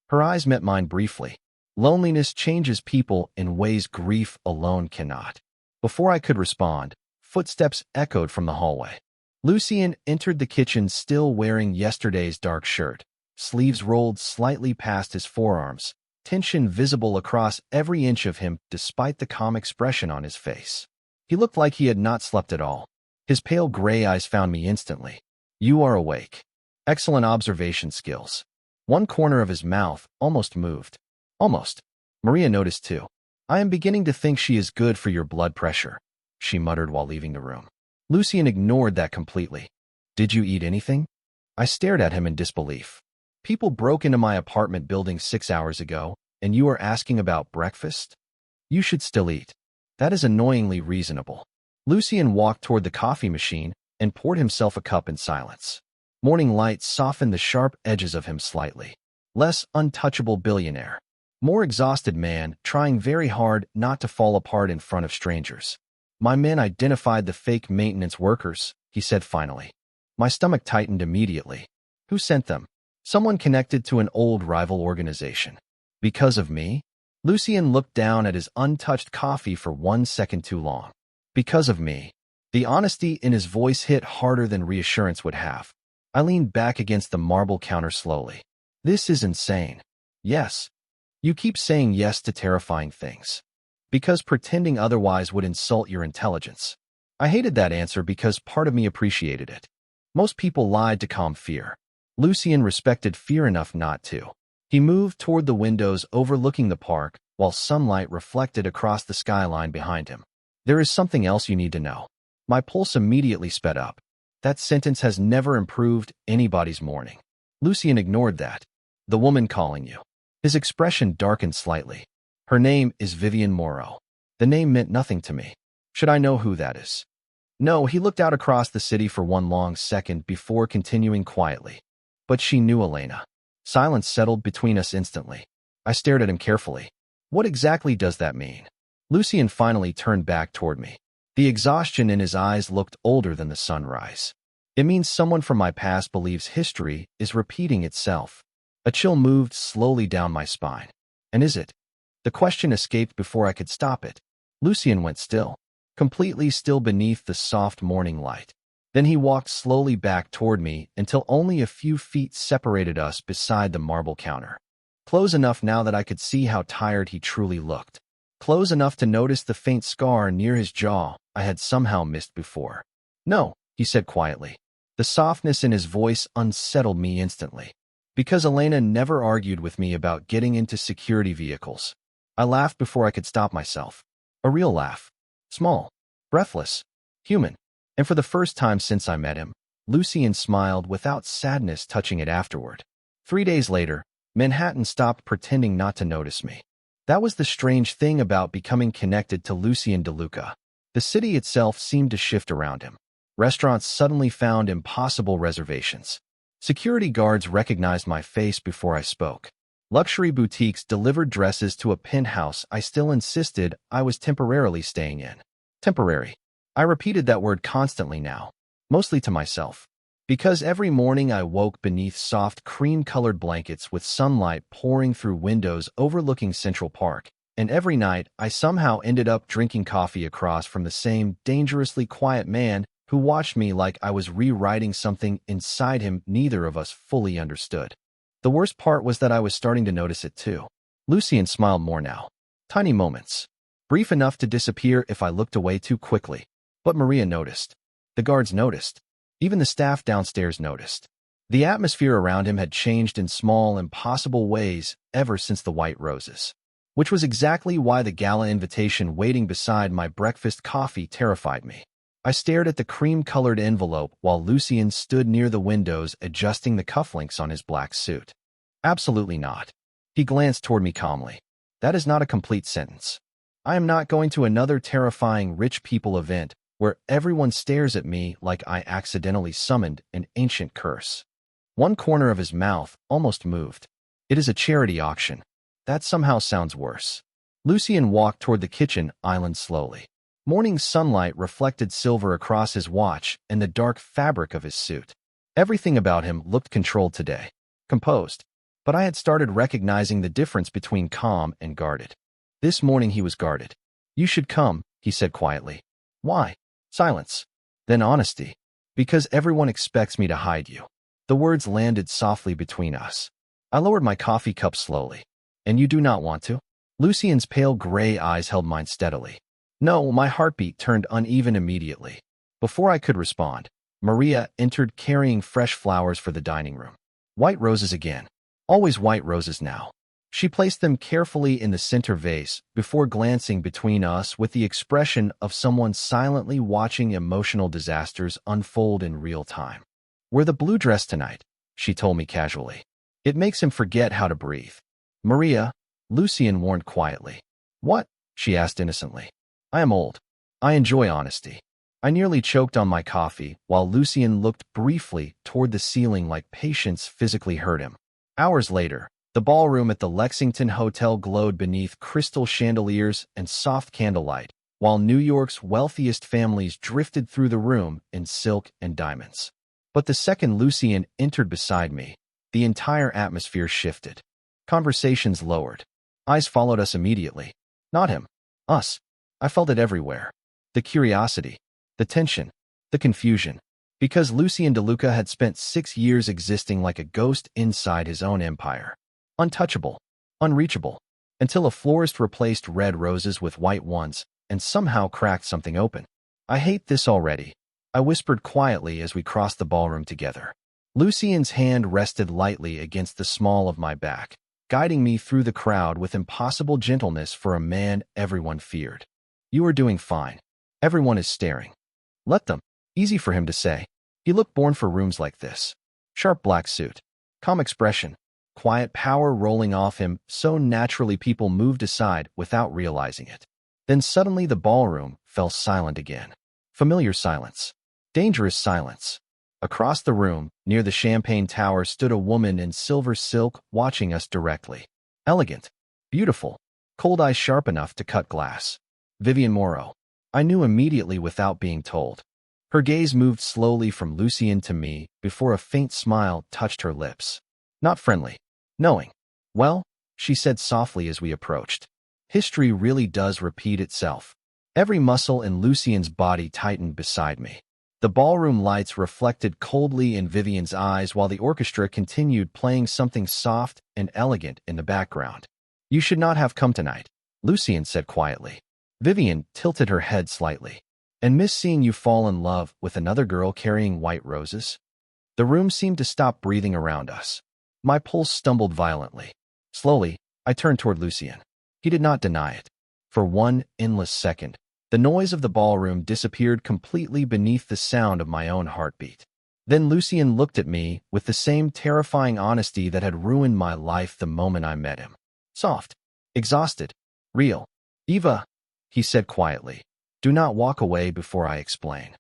Her eyes met mine briefly. Loneliness changes people in ways grief alone cannot. Before I could respond, footsteps echoed from the hallway. Lucien entered the kitchen still wearing yesterday's dark shirt, sleeves rolled slightly past his forearms, tension visible across every inch of him despite the calm expression on his face. He looked like he had not slept at all. His pale gray eyes found me instantly. You are awake. Excellent observation skills. One corner of his mouth almost moved. Almost. Maria noticed too. I am beginning to think she is good for your blood pressure, she muttered while leaving the room. Lucien ignored that completely. Did you eat anything? I stared at him in disbelief. People broke into my apartment building 6 hours ago, and you are asking about breakfast? You should still eat. That is annoyingly reasonable. Lucien walked toward the coffee machine and poured himself a cup in silence. Morning light softened the sharp edges of him slightly. Less untouchable billionaire. More exhausted man, trying very hard not to fall apart in front of strangers. My men identified the fake maintenance workers, he said finally. My stomach tightened immediately. Who sent them? Someone connected to an old rival organization. Because of me? Lucien looked down at his untouched coffee for 1 second too long. Because of me. The honesty in his voice hit harder than reassurance would have. I leaned back against the marble counter slowly. This is insane. Yes. You keep saying yes to terrifying things. Because pretending otherwise would insult your intelligence. I hated that answer because part of me appreciated it. Most people lied to calm fear. Lucien respected fear enough not to. He moved toward the windows overlooking the park while sunlight reflected across the skyline behind him. There is something else you need to know. My pulse immediately sped up. That sentence has never improved anybody's morning. Lucien ignored that. The woman calling you. His expression darkened slightly. Her name is Vivian Morrow. The name meant nothing to me. Should I know who that is? No, he looked out across the city for one long second before continuing quietly. But she knew Elena. Silence settled between us instantly. I stared at him carefully. What exactly does that mean? Lucien finally turned back toward me. The exhaustion in his eyes looked older than the sunrise. It means someone from my past believes history is repeating itself. A chill moved slowly down my spine. And is it? The question escaped before I could stop it. Lucien went still, completely still beneath the soft morning light. Then he walked slowly back toward me until only a few feet separated us beside the marble counter. Close enough now that I could see how tired he truly looked. Close enough to notice the faint scar near his jaw I had somehow missed before. No, he said quietly. The softness in his voice unsettled me instantly. Because Elena never argued with me about getting into security vehicles. I laughed before I could stop myself. A real laugh. Small, breathless, human. And for the first time since I met him, Lucien smiled without sadness touching it afterward. 3 days later, Manhattan stopped pretending not to notice me. That was the strange thing about becoming connected to Lucien DeLuca. The city itself seemed to shift around him. Restaurants suddenly found impossible reservations. Security guards recognized my face before I spoke. Luxury boutiques delivered dresses to a penthouse I still insisted I was temporarily staying in. Temporary. I repeated that word constantly now, mostly to myself. Because every morning I woke beneath soft cream-colored blankets with sunlight pouring through windows overlooking Central Park, and every night I somehow ended up drinking coffee across from the same dangerously quiet man who watched me like I was rewriting something inside him neither of us fully understood. The worst part was that I was starting to notice it too. Lucien smiled more now. Tiny moments. Brief enough to disappear if I looked away too quickly. But Maria noticed. The guards noticed. Even the staff downstairs noticed. The atmosphere around him had changed in small, impossible ways ever since the white roses. Which was exactly why the gala invitation waiting beside my breakfast coffee terrified me. I stared at the cream-colored envelope while Lucien stood near the windows adjusting the cufflinks on his black suit. Absolutely not. He glanced toward me calmly. That is not a complete sentence. I am not going to another terrifying rich people event where everyone stares at me like I accidentally summoned an ancient curse. One corner of his mouth almost moved. It is a charity auction. That somehow sounds worse. Lucien walked toward the kitchen island slowly. Morning sunlight reflected silver across his watch and the dark fabric of his suit. Everything about him looked controlled today, composed. But I had started recognizing the difference between calm and guarded. This morning he was guarded. You should come, he said quietly. Why? Silence. Then honesty. Because everyone expects me to hide you. The words landed softly between us. I lowered my coffee cup slowly. And you do not want to? Lucien's pale gray eyes held mine steadily. No, my heartbeat turned uneven immediately. Before I could respond, Maria entered carrying fresh flowers for the dining room. White roses again. Always white roses now. She placed them carefully in the center vase before glancing between us with the expression of someone silently watching emotional disasters unfold in real time. Wear the blue dress tonight, she told me casually. It makes him forget how to breathe. Maria, Lucien warned quietly. What? She asked innocently. I am old. I enjoy honesty. I nearly choked on my coffee while Lucien looked briefly toward the ceiling like patience physically hurt him. Hours later, the ballroom at the Lexington Hotel glowed beneath crystal chandeliers and soft candlelight, while New York's wealthiest families drifted through the room in silk and diamonds. But the second Lucien entered beside me, the entire atmosphere shifted. Conversations lowered. Eyes followed us immediately. Not him. Us. I felt it everywhere. The curiosity, the tension, the confusion. Because Lucien DeLuca had spent 6 years existing like a ghost inside his own empire. Untouchable, unreachable, until a florist replaced red roses with white ones and somehow cracked something open. I hate this already, I whispered quietly as we crossed the ballroom together. Lucien's hand rested lightly against the small of my back, guiding me through the crowd with impossible gentleness for a man everyone feared. You are doing fine. Everyone is staring. Let them. Easy for him to say. He looked born for rooms like this. Sharp black suit. Calm expression. Quiet power rolling off him so naturally people moved aside without realizing it. Then suddenly the ballroom fell silent again. Familiar silence. Dangerous silence. Across the room, near the champagne tower, stood a woman in silver silk watching us directly. Elegant. Beautiful. Cold eyes sharp enough to cut glass. Vivienne Moreau. I knew immediately without being told. Her gaze moved slowly from Lucien to me before a faint smile touched her lips. Not friendly. Knowing. Well, she said softly as we approached. History really does repeat itself. Every muscle in Lucien's body tightened beside me. The ballroom lights reflected coldly in Vivienne's eyes while the orchestra continued playing something soft and elegant in the background. You should not have come tonight, Lucien said quietly. Vivienne tilted her head slightly. And miss seeing you fall in love with another girl carrying white roses? The room seemed to stop breathing around us. My pulse stumbled violently. Slowly, I turned toward Lucien. He did not deny it. For one endless second, the noise of the ballroom disappeared completely beneath the sound of my own heartbeat. Then Lucien looked at me with the same terrifying honesty that had ruined my life the moment I met him. Soft, exhausted, real. Eva, he said quietly. Do not walk away before I explain.